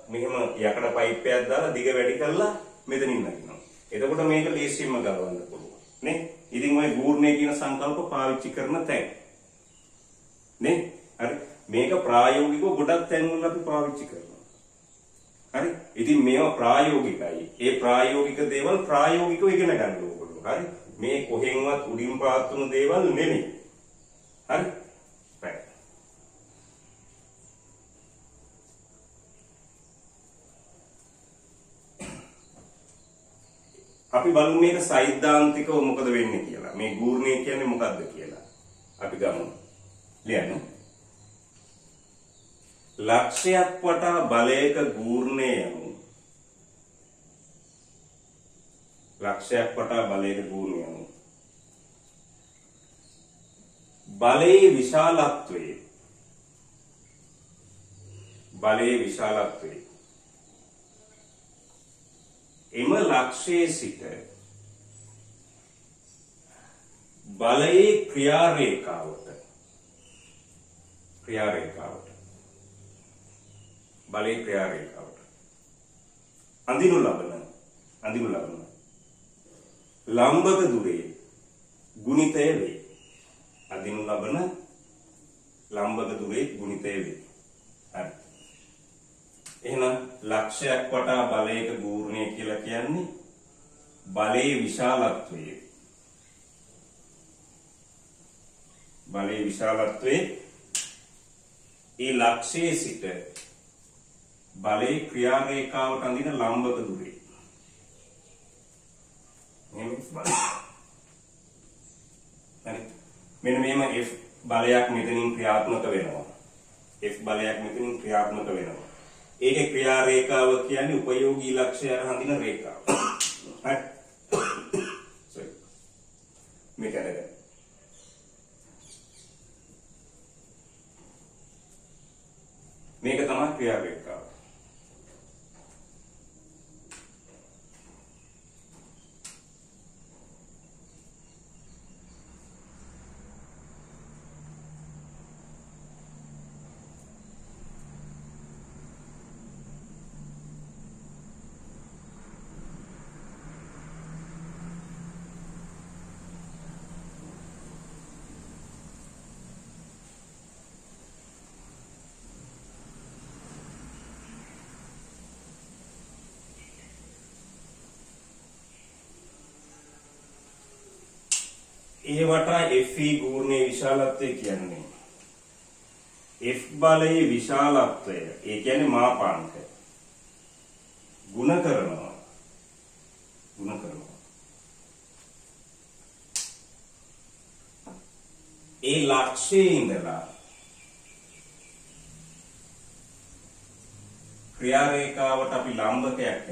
මෙහෙම යකඩ පයිප් එකක් දාලා දිග වැඩි කරලා මෙතනින් නගිනවා. එතකොට මේක ලේසියෙන්ම ගලවන්න පුළුවන්. නේ? ඉතින් ඔය ගූර්ණය කියන සංකල්ප පාවිච්චි කරන තැන්. නේ? හරි? මේක ප්‍රායෝගිකව ගොඩක් තැන්වල අපි පාවිච්චි කරනවා. හරි? ඉතින් මේවා ප්‍රායෝගිකයි. ඒ ප්‍රායෝගික දේවල් ප්‍රායෝගිකව ඉගෙන ගන්න ඕගොල්ලෝ. හරි? මේ කොහෙන්වත් උඩින් පාත් වුණු දේවල් නෙමෙයි. හරි? අපි බලමු මේක සෛද්ධාන්තිකව මොකද වෙන්නේ කියලා. මේ ගූර්ණය කියන්නේ මොකක්ද කියලා. අපි ගමු. ලියන්න. ලක්ෂයක් වටා බලයක ගූර්ණය යනු ලක්ෂයක් වටා බලයක ගූර්ණය යනු බලයේ විශාලත්වයේ එම ලක්ෂයේ සිට බලයේ ක්‍රියාරේඛාවට අඳිනු ලබන ලම්බක දුරේ ගුණිතය වේ. අඳිනු ලබන ලම්බක දුරේ ගුණිතය වේ. හරි. එහෙනම් ලක්ෂයක් වටා බලයක ගූර්ණය කියලා කියන්නේ බලයේ විශාලත්වයේ ඒ ලක්ෂයේ සිට බලයේ ක්‍රියාරේඛාවට අඳින ලම්බක දුරේ මෙන්න මෙහෙම F බලයක් මෙතනින් ක්‍රියාත්මක වෙනවා. ඒකේ ක්‍රියා රේඛාව කියන්නේ උපයෝගී ලක්ෂය හඳින රේඛාව. හරි. මේක අරගෙන. මේක තමයි ක්‍රියා රේඛාව. ඒ වටා FE ගූර්ණයේ විශාලත්වය කියන්නේ F බලයේ විශාලත්වය ඒ කියන්නේ මාපාංක ගුණ කරනවා ඒ ලක්ෂයේ ඉඳලා ක්‍රියාරේඛාවට අපි ලම්බකයක්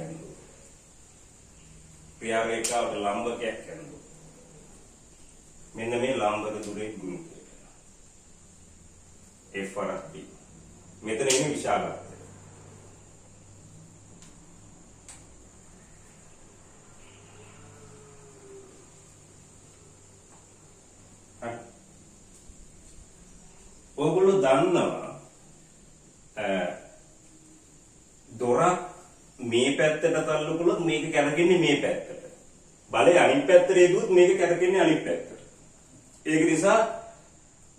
ඇඳුවා. මෙන්න මේ ලම්බක දුරේ ගුණිතය. F වරක් B. මෙතන ඉන්නේ විශාලත්වය. හරි. ඔයගොල්ලෝ දන්නවා දොරක් මේ පැත්තට තල්ලු කළොත් මේක කැරකෙන්නේ මේ පැත්තට. බලය අනිත් පැත්තට යදුවොත් මේක කැරකෙන්නේ අනිත් පැත්තට. ඒක නිසා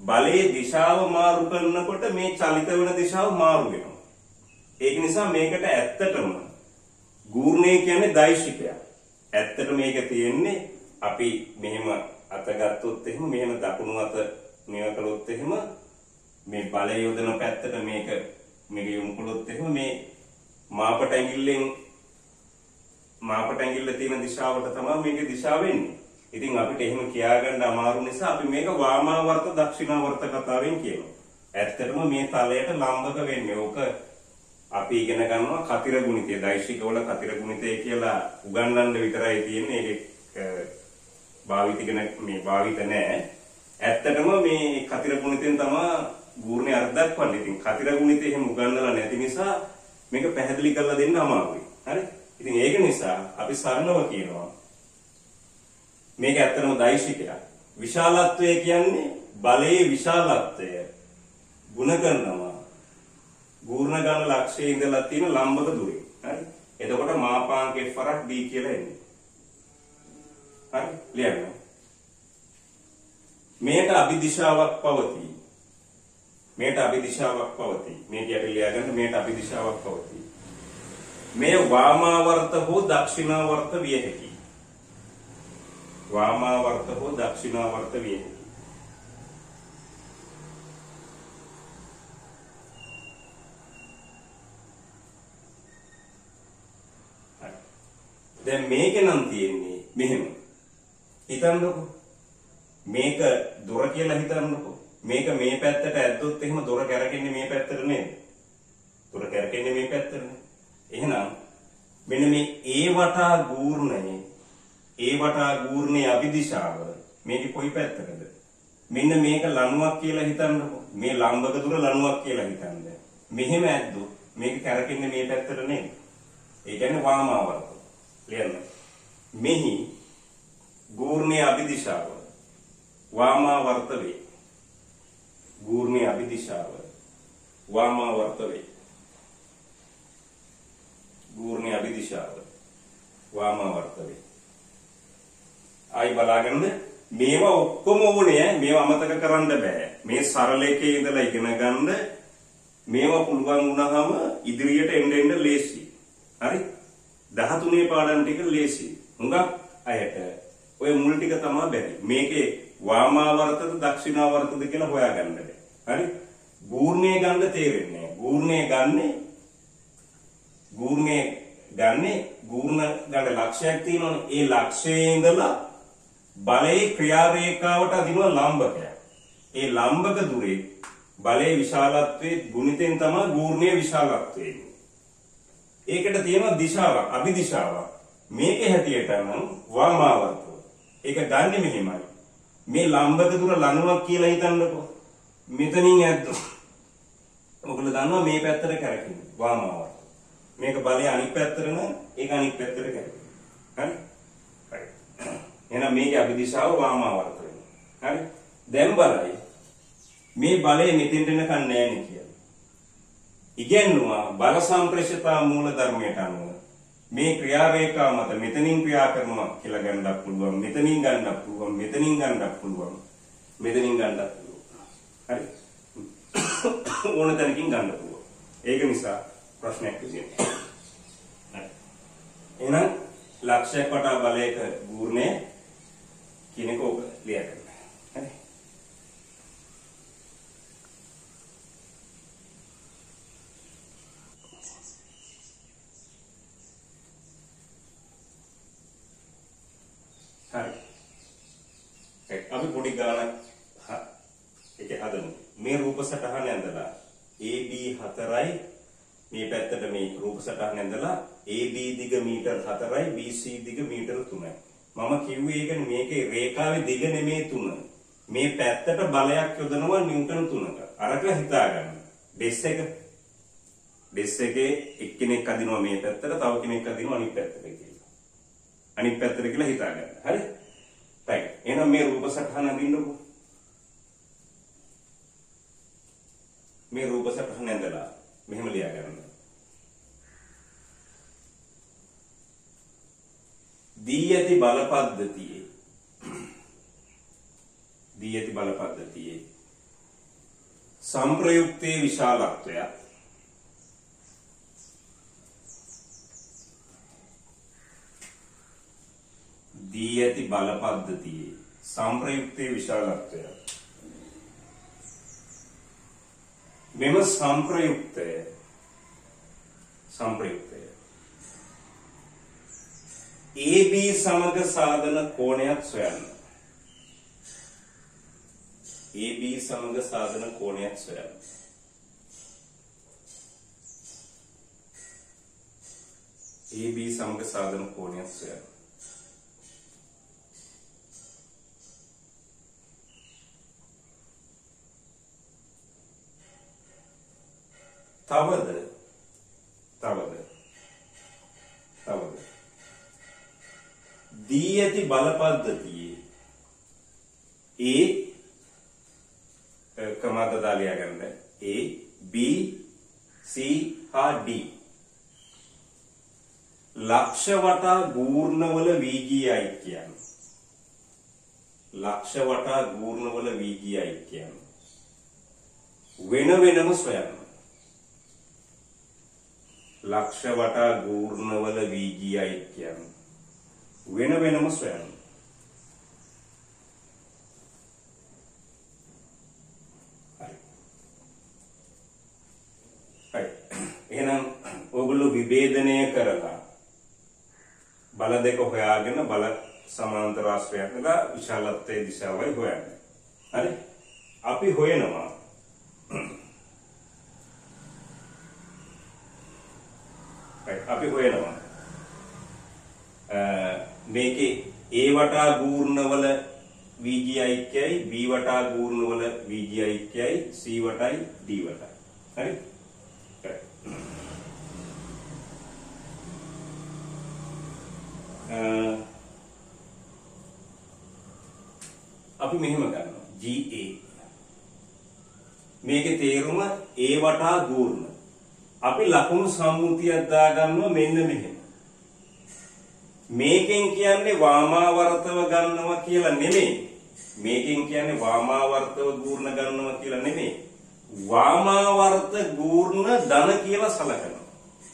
බලයේ දිශාව මාරු කරනකොට මේ චලිත වෙන දිශාව මාරු වෙනවා. ඒක නිසා මේකට ඇත්තටම ගූර්ණය කියන්නේ දෛශිකයක්. ඇත්තට මේක තියෙන්නේ අපි මෙහෙම අත ගත්තොත් එහෙම මෙහෙම දකුණු අත මේව කළොත් එහෙම මේ බලය යොදන පැත්තට මේක යොමු කළොත් එහෙම මේ මාපට ඇඟිල්ල තියෙන දිශාවට තමයි මේකේ දිශාව වෙන්නේ. ඉතින් අපිට එහෙම කියාගන්න අමාරු නිසා අපි මේක වාමාවර්ත දක්ෂිනාවර්ත කතාවෙන් කියනවා. ඇත්තටම මේ තලයට ලම්බක වෙන්නේ. ඕක අපි ඉගෙන ගන්නවා කතිර ගුණිතය. දෛශික වල කතිර ගුණිතය කියලා උගන්වන්න විතරයි තියෙන්නේ. ඒක භාවිත නෑ. ඇත්තටම මේ කතිර ගුණිතෙන් තමයි ගූර්ණේ අර්ථ දක්වන්නේ. ඉතින් කතිර ගුණිතය එහෙම උගන්වලා නැති නිසා මේක පැහැදිලි කරලා දෙන්න අමාරුයි. හරි? ඉතින් ඒක නිසා අපි සරලව කියනවා මේක ඇත්තටම දෛශිකයක්. විශාලත්වය කියන්නේ බලයේ විශාලත්වය ගුණ කරනවා ගූර්ණ ගන්න ලක්ෂයේ ඉඳලා තියෙන ලම්බක දුරේ. හරි? එතකොට මාපාංක F වරක් B කියලා එන්නේ. හරි? ලියන්න. මේට අභිදිශාවක් පවතී. මේට අභිදිශාවක් පවතී. මේක අපි ලියාගන්න මේට අභිදිශාවක් පවතී. මේ වාමාවර්ත හෝ දක්ෂිනාවර්ත විය හැකියි. වාමාවර්ත හෝ දක්ෂිනාවර්ත විය හැකියි. දැන් මේක නම් තියෙන්නේ මෙහෙම හිතන්නකෝ මේක දොර කියලා හිතන්නකෝ මේක මේ පැත්තට ඇද්දොත් එහෙම දොර කැරකෙන්නේ මේ පැත්තට නේද දොර කැරකෙන්නේ මේ පැත්තටනේ එහෙනම් මෙන්න මේ ඒ වටා ගූර්ණයේ අභිදිශාව මේකේ කොයි පැත්තකද මෙන්න මේක ලණුවක් කියලා හිතන්නකෝ මේ ලම්බක දුර ලණුවක් කියලා හිතන්න මෙහෙම ඇද්දොත් මේක කැරකෙන්නේ මේ පැත්තට නේද ඒ කියන්නේ වාමාවර්ත ලියන්න මෙහි ගූර්ණයේ අභිදිශාව වාමාවර්ත වේ ගූර්ණයේ අභිදිශාව වාමාවර්ත වේ ගූර්ණයේ අභිදිශාව වාමාවර්ත වේ ආයි බලාගන්න මේවා ඔක්කොම ඕනේ මේවා අමතක කරන්න බෑ මේ සරල එකේ ඉඳලා ඉගෙන ගන්න මේවා පුළුවන් වුණාම ඉදිරියට එන්න ලේසි හරි 13 පාඩම් ටික ලේසි හුඟක් අයට ඔය මුල් ටික තමයි බැරි මේකේ වාමාවර්තද දක්ෂිනාවර්තද කියලා හොයාගන්න බෑ හරි ගූර්ණයේ ගන්න තේරෙන්නේ නැහැ ගූර්ණයේ ගන්න ලක්ෂයක් තියෙනවනේ ඒ ලක්ෂයේ ඉඳලා බලයේ ක්‍රියා රේඛාවට අදිනවා ලම්බකයක් ඒ ලම්බක දුරේ බලයේ විශාලත්වයේ ගුණිතෙන් තමයි ගූර්ණයේ විශාලත්වය එන්නේ ඒකට තියෙනවා දිශාවක් අභිදිශාවක් මේකේ හැටියට නම් වාමාවර්තව ඒක ගන්නෙ මෙහෙමයි මේ ලම්බක දුර ලණුවක් කියලා හිතන්නකෝ මෙතනින් ඇද්දොත් ඔයගොල්ලෝ දන්නවා මේ පැත්තට කැරකෙන්නේ වාමාවර්ත මේක බලය අනිත් පැත්තට නම් ඒක අනිත් පැත්තට කැරකෙන්නේ හරි එහෙනම් මේකේ අභිදිශාව වාමාවර්ත වෙනවා හරි දැන් බලයි මේ බලය මෙතෙන්ට එනකන් නැහැ නේ කියලා ඉගෙනුවා බල සම්ප්‍රේෂිතා මූල ධර්මයට අනුව මේ ක්‍රියා රේඛාව මත මෙතනින් ක්‍රියා කරනවා කියලා ගන්නත් පුළුවන් මෙතනින් ගන්නත් පුළුවන් මෙතනින් ගන්නත් පුළුවන් මෙතනින් ගන්නත් පුළුවන් හරි ඕන තැනකින් ගන්න පුළුවන් ඒක නිසා ප්‍රශ්නයක් විදියට හරි එහෙනම් ලක්ෂයක් වටා බලයක ගූර්ණය කියනක ඔබ ලියගන්න හරි හරි අපි පොඩි ගානක් ඒක හදමු මේ රූප සටහන ඇඳලා AB 4යි මේ පැත්තට මේ රූප සටහන ඇඳලා AB දිග මීටර් 4යි BC දිග මීටර් 3යි මම කිව්වේ ඒකනේ මේකේ රේඛාවේ දිග නෙමේ 3 මේ පැත්තට බලයක් යොදනවා නිව්ටන් 3ක අරක හිතා ගන්න ඩෙස් එකේ එක්කෙනෙක් අදිනවා මේ පැත්තට තව කෙනෙක් අදිනවා අනිත් පැත්තට කියලා හිතා ගන්න හරි right එහෙනම් මේ රූප සටහන අඳින්නකෝ මේ රූප සටහන ඇඳලා මෙහෙම ලියා ගන්න දී ඇති බල පද්ධතියේ සංප්‍රයුක්තයේ විශාලත්වය දී ඇති බල පද්ධතියේ සංප්‍රයුක්තයේ විශාලත්වය මෙම සංප්‍රයුක්තය AB සමග සාධන කෝණයක් සොයන්න AB සමග සාධන කෝණයක් සොයන්න AB සමග සාධන කෝණයක් සොයන්න තවද දී ඇති බල පද්ධතියේ A ක්‍රමාන්ත දාලියා ගන්න A B C හා D ලක්ෂ වටා ගූර්ණවල වීගියයි කියන්නේ ලක්ෂ වටා ගූර්ණවල වීගියයි කියන්නේ වෙන වෙනම සොයන්න ලක්ෂ වටා ගූර්ණවල වීගියයි කියන්නේ වෙන වෙනම සොයන්න හරි එහෙනම් ඔයගොල්ලෝ විභේදනය කරලා බල දෙක හොයාගෙන බල සමාන්තර ආශ්‍රයයක් නේද විශාලත්වයේ දිශාවයි හොයන්නේ. හරි? අපි හොයනවා අපි හොයනවා මේකේ A වටා ගූර්ණවල VG ඓක්‍යයි B වටා ගූර්ණවල VG ඓක්‍යයි C වටයි D වටයි. හරි? අපි මෙහෙම ගන්නවා GA මේකේ තේරුම A වටා ගූර්ණ අපි ලකුණු සම්මුතියක් දාගන්නවා මෙන්න මෙහෙම මේකෙන් කියන්නේ වාමාවර්තව ගන්නවා කියලා නෙමෙයි මේකෙන් කියන්නේ වාමාවර්තව ගූර්ණ ගන්නවා කියලා නෙමෙයි වාමාවර්ත ගූර්ණ ධන කියලා සලකනවා.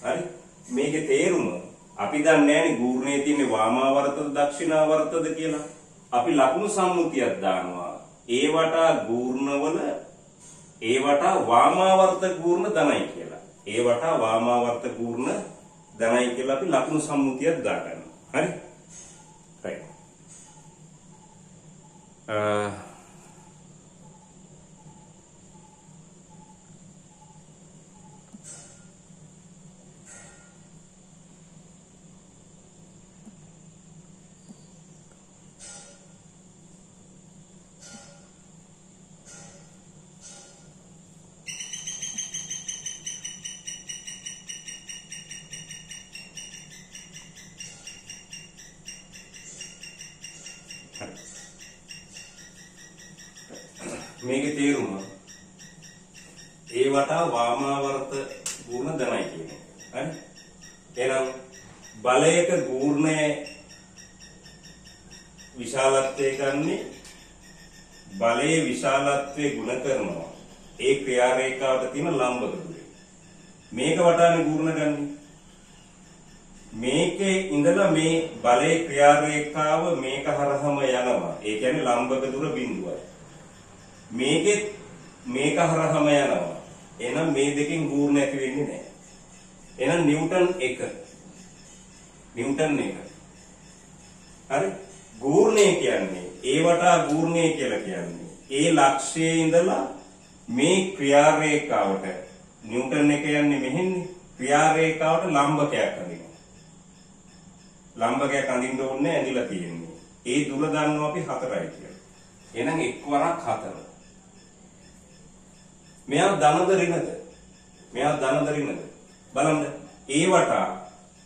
හරි? මේකේ තේරුම අපි දන්නේ නැහැනේ ගූර්ණයේ තියෙන්නේ වාමාවර්තද දක්ෂිනාවර්තද කියලා. අපි ලකුණු සම්මුතියක් දානවා. ඒ වටා ගූර්ණවල ඒ වටා වාමාවර්ත ගූර්ණ ධනයි කියලා. ඒ වටා වාමාවර්ත ගූර්ණ ධනයි කියලා අපි ලකුණු සම්මුතියක් දාගන්නවා. හරි? right. මේකේ තේරුම ඒ වටා වාමාවර්ත ගුණ ධනයි කියන්නේ. හරි? එහෙනම් බලයක ගූර්ණයේ විශාලත්වය ගන්නේ බලයේ විශාලත්වයේ ගුණ කරනවා. ඒ ක්‍රියා රේඛාවට තියෙන ලම්බක දුරේ. මේක වටානේ ගූර්ණ ගන්නේ. මේකේ ඉඳලා මේ බලයේ ක්‍රියා රේඛාව මේක හරහම යනවා. ඒ කියන්නේ ලම්බක දුර බිඳුවයි. මේකෙත් මේක හරහම යනවා. එහෙනම් මේ දෙකෙන් ගූර්ණ ඇති වෙන්නේ නැහැ. එහෙනම් නිව්ටන් 1. නිව්ටන් 1. හරි? ගූර්ණය කියන්නේ ඒ වටා ගූර්ණය කියලා කියන්නේ. ඒ ලක්ෂයේ ඉඳලා මේ ක්‍රියා රේඛාවට නිව්ටන් 1 යන්නේ මෙහෙන්නේ. ක්‍රියා රේඛාවට ලම්බකයක් අඳිනවා. ලම්බකයක් අඳින්න ඕනේ ඇඳිලා තියෙන්නේ. ඒ දුර ගන්නවා අපි 4යි කියලා. එහෙනම් එක් වරක් 4. මෙයා ධනද ඍණද? මෙයා ධනද ඍණද? බලන්න. ඒ වටා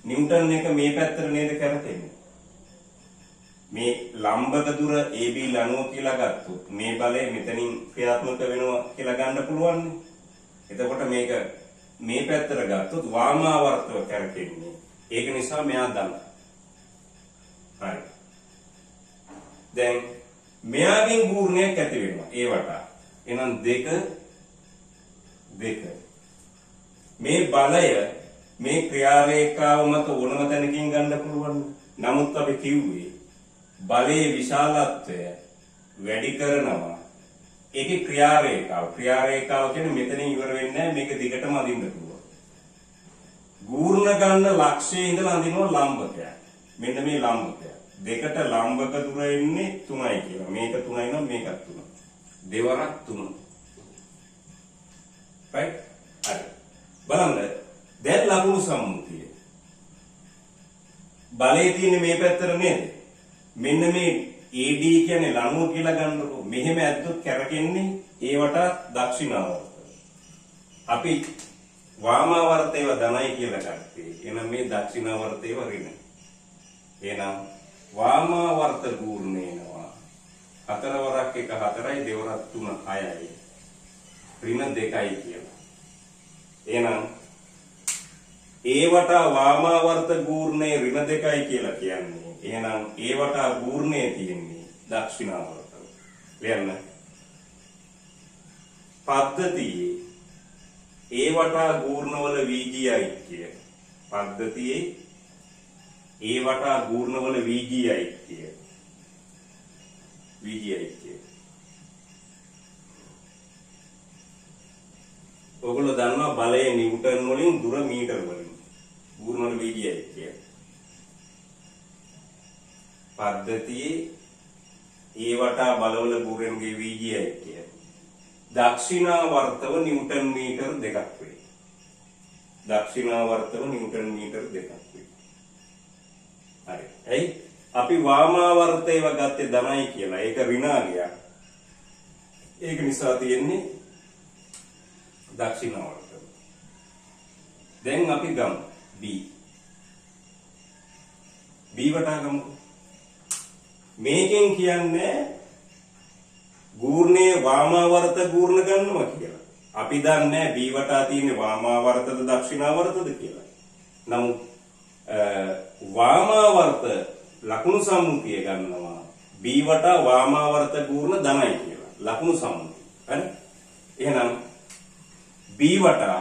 නිව්ටන් 1 මේ පැත්තට නේද කරකෙන්නේ. මේ ලම්බක දුර AB ලනුව කියලා ගත්තොත් මේ බලය මෙතනින් ක්‍රියාත්මක වෙනවා කියලා ගන්න පුළුවන්. එතකොට මේක මේ පැත්තට ගත්තොත් වාමාවර්තව කරකෙන්නේ. ඒක නිසා මෙයා ධන. හරි. දැන් මෙයාගෙන් ගූර්ණයක් ඇති වෙනවා ඒ වටා. එහෙනම් 2 මේ බලය මේ ක්‍රියා රේඛාව මත ඕනම තැනකින් ගන්න පුළුවන්. නමුත් අපි කිව්වේ බලයේ විශාලත්වය වැඩි කරනවා. ඒකේ ක්‍රියා රේඛාව කියන්නේ මෙතනින් ඉවර වෙන්නේ නැහැ මේක දිගටම අදින්න පුළුවන්. ගූර්ණ ගන්න ලක්ෂයේ ඉඳලා අදිනවා ලම්බකයක්. මෙන්න මේ ලම්බකය. දෙකට ලම්බක දුර එන්නේ 3යි කියලා. මේක 3යි නම් මේකත් 3. දෙවරක් 3. right? හරි. බලන්න දැන් ලකුණු සම්මුතිය. බලයේ තියෙන්නේ මේ පැත්තට නේද? මෙන්න මේ AD කියන්නේ ලනුව කියලා ගන්නකො. මෙහෙම ඇද්දොත් කැරකෙන්නේ ඒ වටා දක්ෂිනාවර්ත. අපි වාමාවර්තේව ධනයි කියලා ගත්තේ. එහෙනම් මේ දක්ෂිනාවර්තේව ඍණ. එහෙනම් වාමාවර්ත ගූර්ණේනවා. 4 වරක් 1 4යි දෙවරක් 3 6යි. ඍණ 2යි කියලා. එහෙනම් ඒ වටා වාමාවර්ත ගූර්ණේ ඍණ 2යි කියලා කියන්නේ. එහෙනම් ඒ වටා ගූර්ණේ තියෙන්නේ දක්ෂිනාවර්තව. ලියන්න. පද්ධතියේ ඒ වටා ගූර්ණවල VG ඓක්‍ය. පද්ධතියේ ඒ වටා ගූර්ණවල VG ඓක්‍ය. VG ඓක්‍ය. ඔයගොල්ලෝ දන්නවා බලය නිව්ටන් වලින් දුර මීටර වලින්. ගූර්ණවල VG ඓක්‍ය. පද්ධතියේ ඒ වටා බලවල ගුරුන්ගේ වීජයයි කියන්නේ. දක්ෂිනාවර්තව නිව්ටන් මීටර 2ක් වේ. දක්ෂිනාවර්තව නිව්ටන් මීටර 2ක් වේ. හරි. එයි අපි වාමාවර්තයව ගත්තේ ධනයි කියලා. ඒක ඍණාගයක්. ඒක නිසා තියෙන්නේ දක්ෂිනාවර්තව. දැන් අපි ගමු B. B වටා ගමු. මේකෙන් කියන්නේ ගූර්ණයේ වාමාවර්ත ගූර්ණ ගන්නවා කියලා. අපි දන්නේ B වටා තියෙන වාමාවර්තද දක්ෂිනාවර්තද කියලා. නමුත් වාමාවර්ත ලකුණු සම්මුතිය ගන්නවා B වටා වාමාවර්ත ගූර්ණ ධනයි කියලා. ලකුණු සම්මුතිය. හරි? එහෙනම් B වටා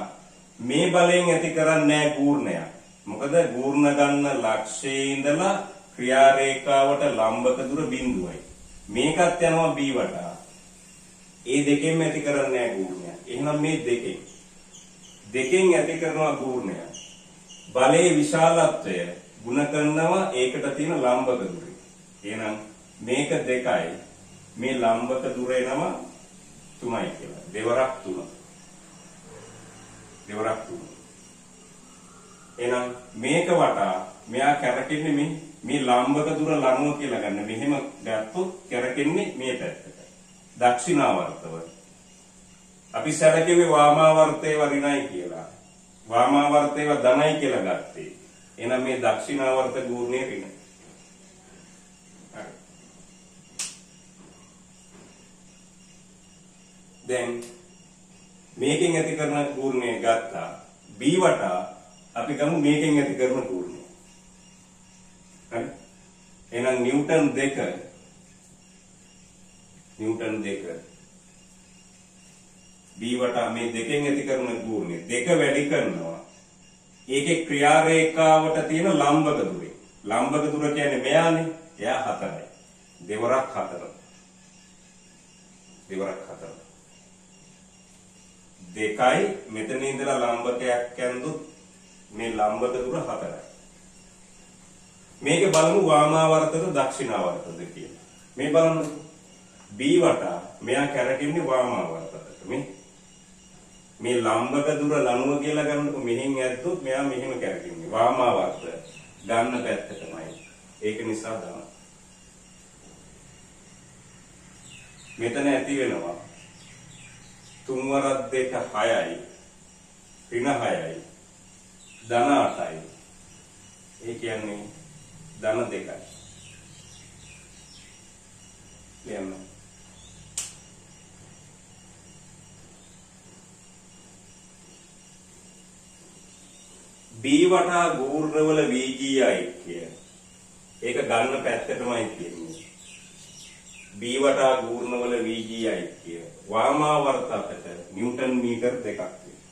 මේ බලයෙන් ඇති කරන්නේ ගූර්ණයක්. මොකද ගූර්ණ ගන්න ලක්ෂයේ ඉඳලා ක්‍රියා රේඛාවට ලම්බක දුර බිඳුවයි. මේකත් යනවා B වටා. ඒ දෙකෙන්ම ඇති කරන්නේ ගූර්ණයක්. එහෙනම් මේ දෙකෙන් ඇති කරනවා ගූර්ණයක්. බලයේ විශාලත්වය ಗುಣ කරනවා ඒකට තියෙන ලම්බක දුරේ. එහෙනම් මේක 2යි. මේ ලම්බක දුර එනවා 3යි කියලා. දෙවරක් 3. දෙවරක් 3. එහෙනම් මේක වටා මෙයා කැරකෙන්නේ මේ ලම්බක දුර ලනුව කියලා ගන්න. මෙහෙම ගත්තොත් කැරකෙන්නේ මේ පැත්තට. දක්ෂිනාවර්තව. අපි සැලකුවේ වාමාවර්තේව ඍණයි කියලා. වාමාවර්තේව ධනයි කියලා ගත්තේ. එහෙනම් මේ දක්ෂිනාවර්ත ගූර්ණයේ ඍණ. හරි. දැන් මේකෙන් ඇති කරන ගූර්ණය ගත්තා. B වටා අපි ගමු මේකෙන් ඇති කරන ගූර්ණය. හරි. එහෙනම් නිව්ටන් 2 B වටා මේ දෙකෙන් ඇති කරන ගූර්ණය 2 වැඩි කරනවා. ඒකේ ක්‍රියා රේඛාවට තියෙන ලම්බක දුරේ. ලම්බක දුර කියන්නේ මෙයානේ. එයා 4යි. දෙවරක් 4. දෙවරක් 4. 2යි මෙතන ඉඳලා ලම්බකයක් යනදුත් මේ ලම්බක දුර 4යි. මේක බලමු වාමාවර්තද දක්ෂිනාවර්තද කියලා. මේ බලන්න B වටා මෙයා කැරකෙන්නේ වාමාවර්තයට. මේ ලම්බක දුර ලනුව කියලා ගන්නකො මෙහෙන් ඇද්දොත් මෙයා මෙහෙම කැරකෙන්නේ වාමාවර්ත ගන්න පැත්තටමයි. ඒක නිසා තමයි. මෙතන ඇති වෙනවා 3 වරක් 2 6යි ඍණ 6යි ධන 8යි. ඒ කියන්නේ ධන 2යි. කියන්න. B වටා ගූර්ණවල VGI කිය. ඒක ගන්න පැත්තටමයි කියන්නේ. B වටා ගූර්ණවල VGI කිය. වාමාවර්ත අතට නිව්ටන් මීටර 2ක් තියෙනවා.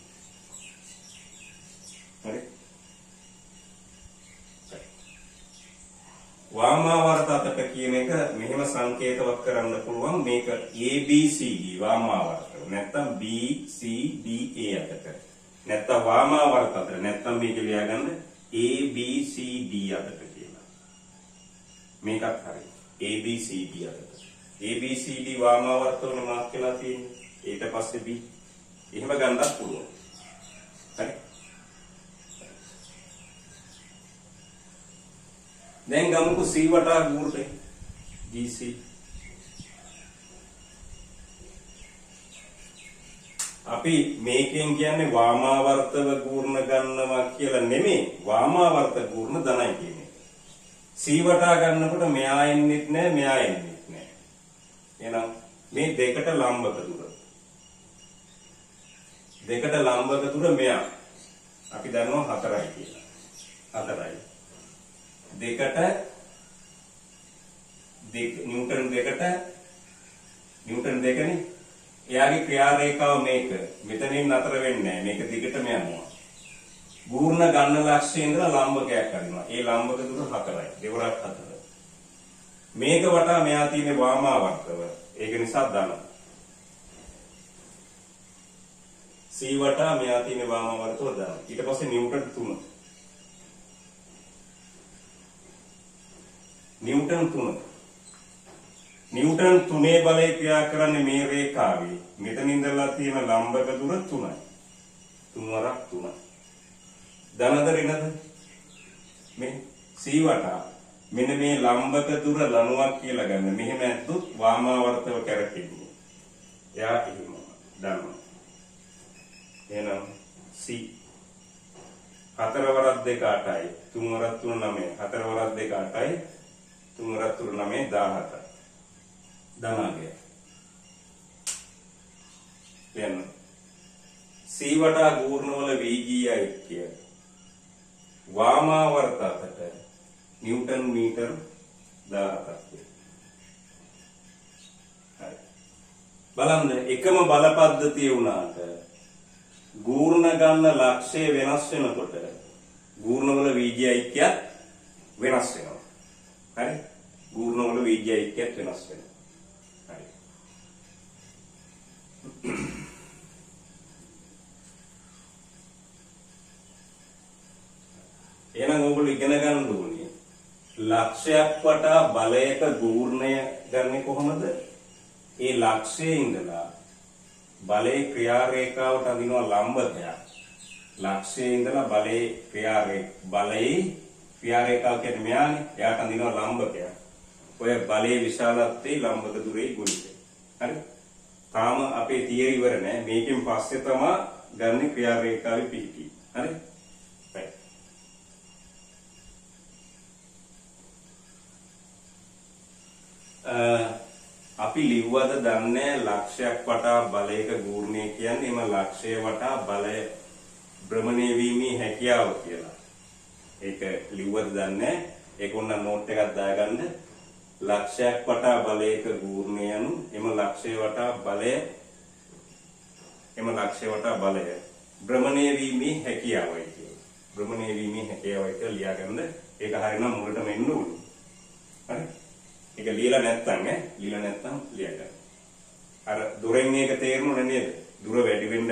හරි. වාමාවර්ත අතට කියන එක මෙහෙම සංකේතවත් කරන්න පුළුවන් මේක ABCD වාමාවර්ත. නැත්තම් BCDA අතට. නැත්තම් වාමාවර්ත අතට නැත්තම් මේක ලියාගන්න ABCD අතට කියලා. මේකත් හරි. ABCD අතට. ABCD වාමාවර්ත වල මාක් කියලා තියෙන්නේ. ඊට පස්සේ B. එහෙම ගන්නත් පුළුවන්. හරි. දැන් ගමුකෝ C වටා ගූර්ණය GC. අපි මේකෙන් කියන්නේ වාමාවර්තව ගූර්ණ ගන්නවා කියලා නෙමෙයි වාමාවර්ත ගූර්ණ ධනයි කියන්නේ. C වටා ගන්නකොට මෙයා එන්නෙත් නෑ මෙයා එන්නෙත් නෑ. එහෙනම් මේ දෙකට ලම්බක දුර. දෙකට ලම්බක දුර මෙයා. අපි දන්නවා 4යි කියලා. 4යි. දෙකට නිව්ටන් දෙකනේ. එයාගේ ක්‍රියා රේඛාව මේක. මෙතනින් නතර වෙන්නේ නැහැ. මේක දිගටම යනවා. ගූර්ණ ගන්න ලක්ෂයේ ඉඳලා ලම්බකයක් හරිනවා. ඒ ලම්බක දුර 4යි. දෙවරක් 4. මේක වටා මෙයා තියෙන වාමාවර්තව. ඒක නිසා ධන. C වටා මෙයා තියෙන වාමාවර්තව ධන. ඊට පස්සේ නිව්ටන් 3. නිව්ටන් 3. නිව්ටන් 3 බලය ක්‍රියා කරන්නේ මේ රේඛාවේ. මෙතන ඉඳලා තියෙන ලම්බක දුර 3යි. 3 වරක් 3. ධනද ඍණද? මේ C වටා මෙන්න මේ ලම්බක දුර ලනුවක් කියලා ගන්න. මෙහෙම ඇද්දොත් වාමාවර්තව කැරකෙන්නේ. එයා එහෙම දන්නවා. එහෙනම් C 4 වරක් 2 8යි 3 වරක් 3 9යි 4 වරක් 2 8යි 3 වරක් 3 9යි 17යි ධනාගය එන්න C වටා ගූර්ණවල VGI කිය වාමාවර්ත අතට නිව්ටන් මීටර 17ක් හරි බලන්න එකම බල පද්ධතිය වුණාට ගූර්ණ ගන්න ලක්ෂය වෙනස් වෙනකොට ගූර්ණවල VGI කියත් වෙනස් වෙනවා. හරි? ගූර්ණවල VGI කියත් වෙනස් වෙනවා. හරි. එහෙනම් ඔයගොල්ලෝ ඉගෙන ගන්න ඕනේ ලක්ෂයක් වටා බලයක ගූර්ණය ගන්නේ කොහොමද? ඒ ලක්ෂයේ ඉඳලා බලේ ක්‍රියා රේඛාවට අඳිනවා ලම්බකයක්. ලක්ෂයේ ඉඳලා බලේ ක්‍රියා රේඛාව කියන්නේ මෙයානේ. එයාට අඳිනවා ලම්බකයක්. ඔය බලේ විශාලත්වයේ ලම්බක දුරේ ගුණිතය. හරි? තාම අපේ තියරි ඉවර නෑ. මේකෙන් පස්සේ තමයි ගන්න ක්‍රියා රේඛාවේ පිහිටි. හරි? right. අපි ලිව්වද දන්නේ ලක්ෂයක් වටා බලයක ගූර්ණය කියන්නේ එම ලක්ෂය වටා බලය භ්‍රමණය වීමේ හැකියාව කියලා. ඒක ලිව්වද දන්නේ ඒක උන්න නෝට් එකක් දාගන්න. ලක්ෂයක් වටා බලයක ගූර්ණය යනු එම ලක්ෂය වටා බලය භ්‍රමණය වීමේ හැකියාවයි කියලා. භ්‍රමණය වීමේ හැකියාවයි කියලා ලියාගන්න. ඒක හරියනම් මුලටම එන්න ඕනේ. හරි? ඒක ලියලා නැත්තම් ලියගන්න. අර දුරෙන් මේක තේරුණා නේද? දුර වැඩි වෙන්න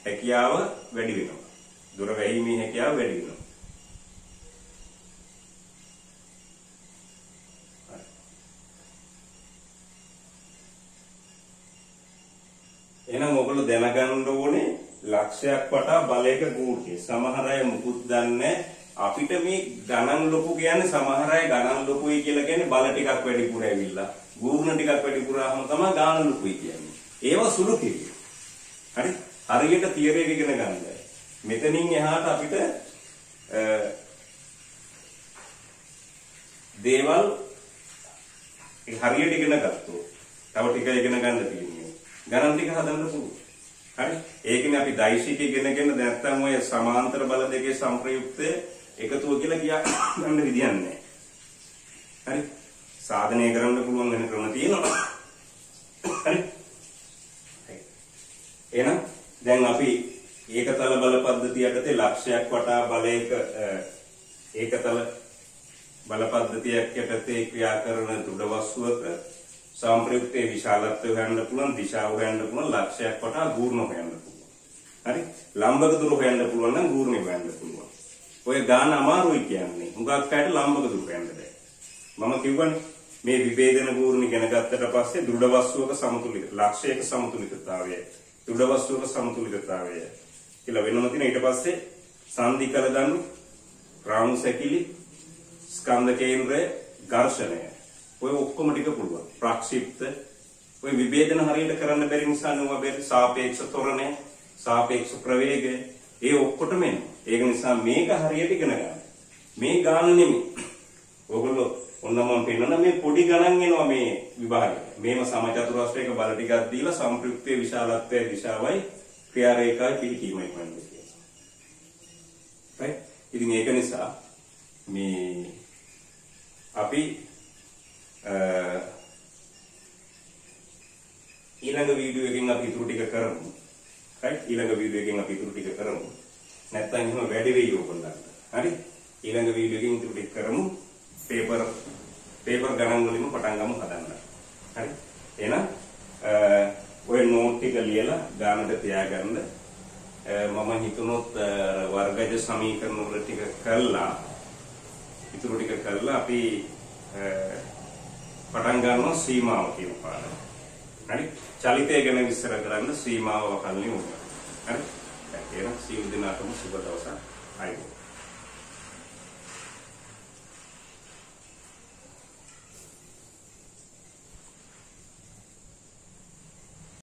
හැකියාව වැඩි වෙනවා. දුර වැඩිීමේ හැකියාව වැඩි වෙනවා. එහෙනම් ඔයගොල්ලෝ දැනගන්න ඕනේ ලක්ෂයක් වටා බලයක ගූර්ණය. සමහර අය මුකුත් දන්නේ අපිට මේ ගණන් ලොකු කියන්නේ සමහර අය ගණන් ලොකුයි කියලා කියන්නේ බල ටිකක් වැඩිපුර ඇවිල්ලා ගූර්ණ ටිකක් වැඩිපුරාම තමයි ගණන් ලොකුයි කියන්නේ. ඒවා සුළු කිරිය. හරි? හරියට තියරි එක ඉගෙන ගන්න. මෙතනින් එහාට අපිට දේවල් හරියට ඉගෙන ගත්තොත් තව ටික ඉගෙන ගන්න තියෙනවා. ගණන් ටික හදන්න පුළුවන්. හරි? ඒකනේ අපි දෛශික ඉගෙනගෙන නැත්තම් ඔය සමාන්තර බල දෙකේ සංප්‍රයුක්තය එකතුව කියලා කියන්න විදියක් නැහැ. හරි? සාධනය කරන්න පුළුවන් වෙන ක්‍රම තියෙනවා. හරි? එහෙනම් දැන් අපි ඒකතල බල පද්ධතිය යටතේ ලක්ෂයක් වටා බලයක ඒකතල බල පද්ධතියක් යටතේ ක්‍රියා කරන දෘඩ වස්තුවක සංප්‍රයුක්තයේ විශාලත්වය හොයන්න පුළුවන්, දිශාව හොයන්න පුළුවන්, ලක්ෂයක් වටා ගූර්ණ හොයන්න පුළුවන්. හරි? ලම්බක දුර හොයන්න පුළුවන් නම් ගූර්ණ හොයන්න පුළුවන්. ඔය ගාන අමාරුයි කියන්නේ. හුඟක් අයට ලම්බක දුර හොයන්න බෑ. මම කිව්වනේ මේ විභේදන ගූර්ණ ඉගෙන ගත්තට පස්සේ දෘඩ වස්තුවක සමතුලිත ලක්ෂයක සමතුලිතතාවය, දෘඩ වස්තුවක සමතුලිතතාවය කියලා වෙනම තියෙන. ඊට පස්සේ සංදි කළ දණු, රාමු සැකිලි, ස්කන්ධ කේන්ද්‍රය, ඝර්ෂණය. ඔය ඔක්කොම ටික පුළුවන්. ප්‍රක්ෂිප්ත ඔය විභේදන හරියට කරන්න බැරි නිසා නේ ඔය සාපේක්ෂ ත්වරණය, සාපේක්ෂ ප්‍රවේගය ඒ ඔක්කොටම එන්නේ. ඒක නිසා මේක හරියට ඉගෙන ගන්න. මේ ගාන නෙමෙයි. ඔයගොල්ලෝ ඔන්න මම පෙන්නන මේ පොඩි ගණන් එනවා මේ විභාගය. මේම සමචතුරස්‍රයක බල ටිකක් දීලා සංප්‍රයුක්තයේ විශාලත්වයේ දිශාවයි ක්‍රියා රේඛාවේ පිළිකීමයි කරන්නේ කියලා. right? ඉතින් ඒක නිසා මේ අපි ඊළඟ වීඩියෝ එකකින් අපි ඊටු ටික කරමු. right? ඊළඟ වීඩියෝ එකකින් අපි ඊටු ටික කරමු. නැත්නම් එහෙම වැඩි වෙයි ඕගොල්ලන්ට. හරි? ඊළඟ වීඩියෝ එකකින් ඊටු ටික කරමු. පේපර් ගණන් වලින්ම පටන් ගමු හදන්න. හරි? එහෙනම් ඔය නෝට් ටික ලියලා ගානට තියාගන්න. මම හිතුනොත් වර්ගජ සමීකරණ වල ටික කළා ඊටු ටික කළා අපි පටන් ගන්නවා සීමාව කියන පාඩම. හරි? චලිතය ගැන විස්තර කරන්න සීමාව වකල්නේ උනේ. හරි? දැන් කියන සීල දිනාටම සුබ දවසක්. ආයිබෝවන්.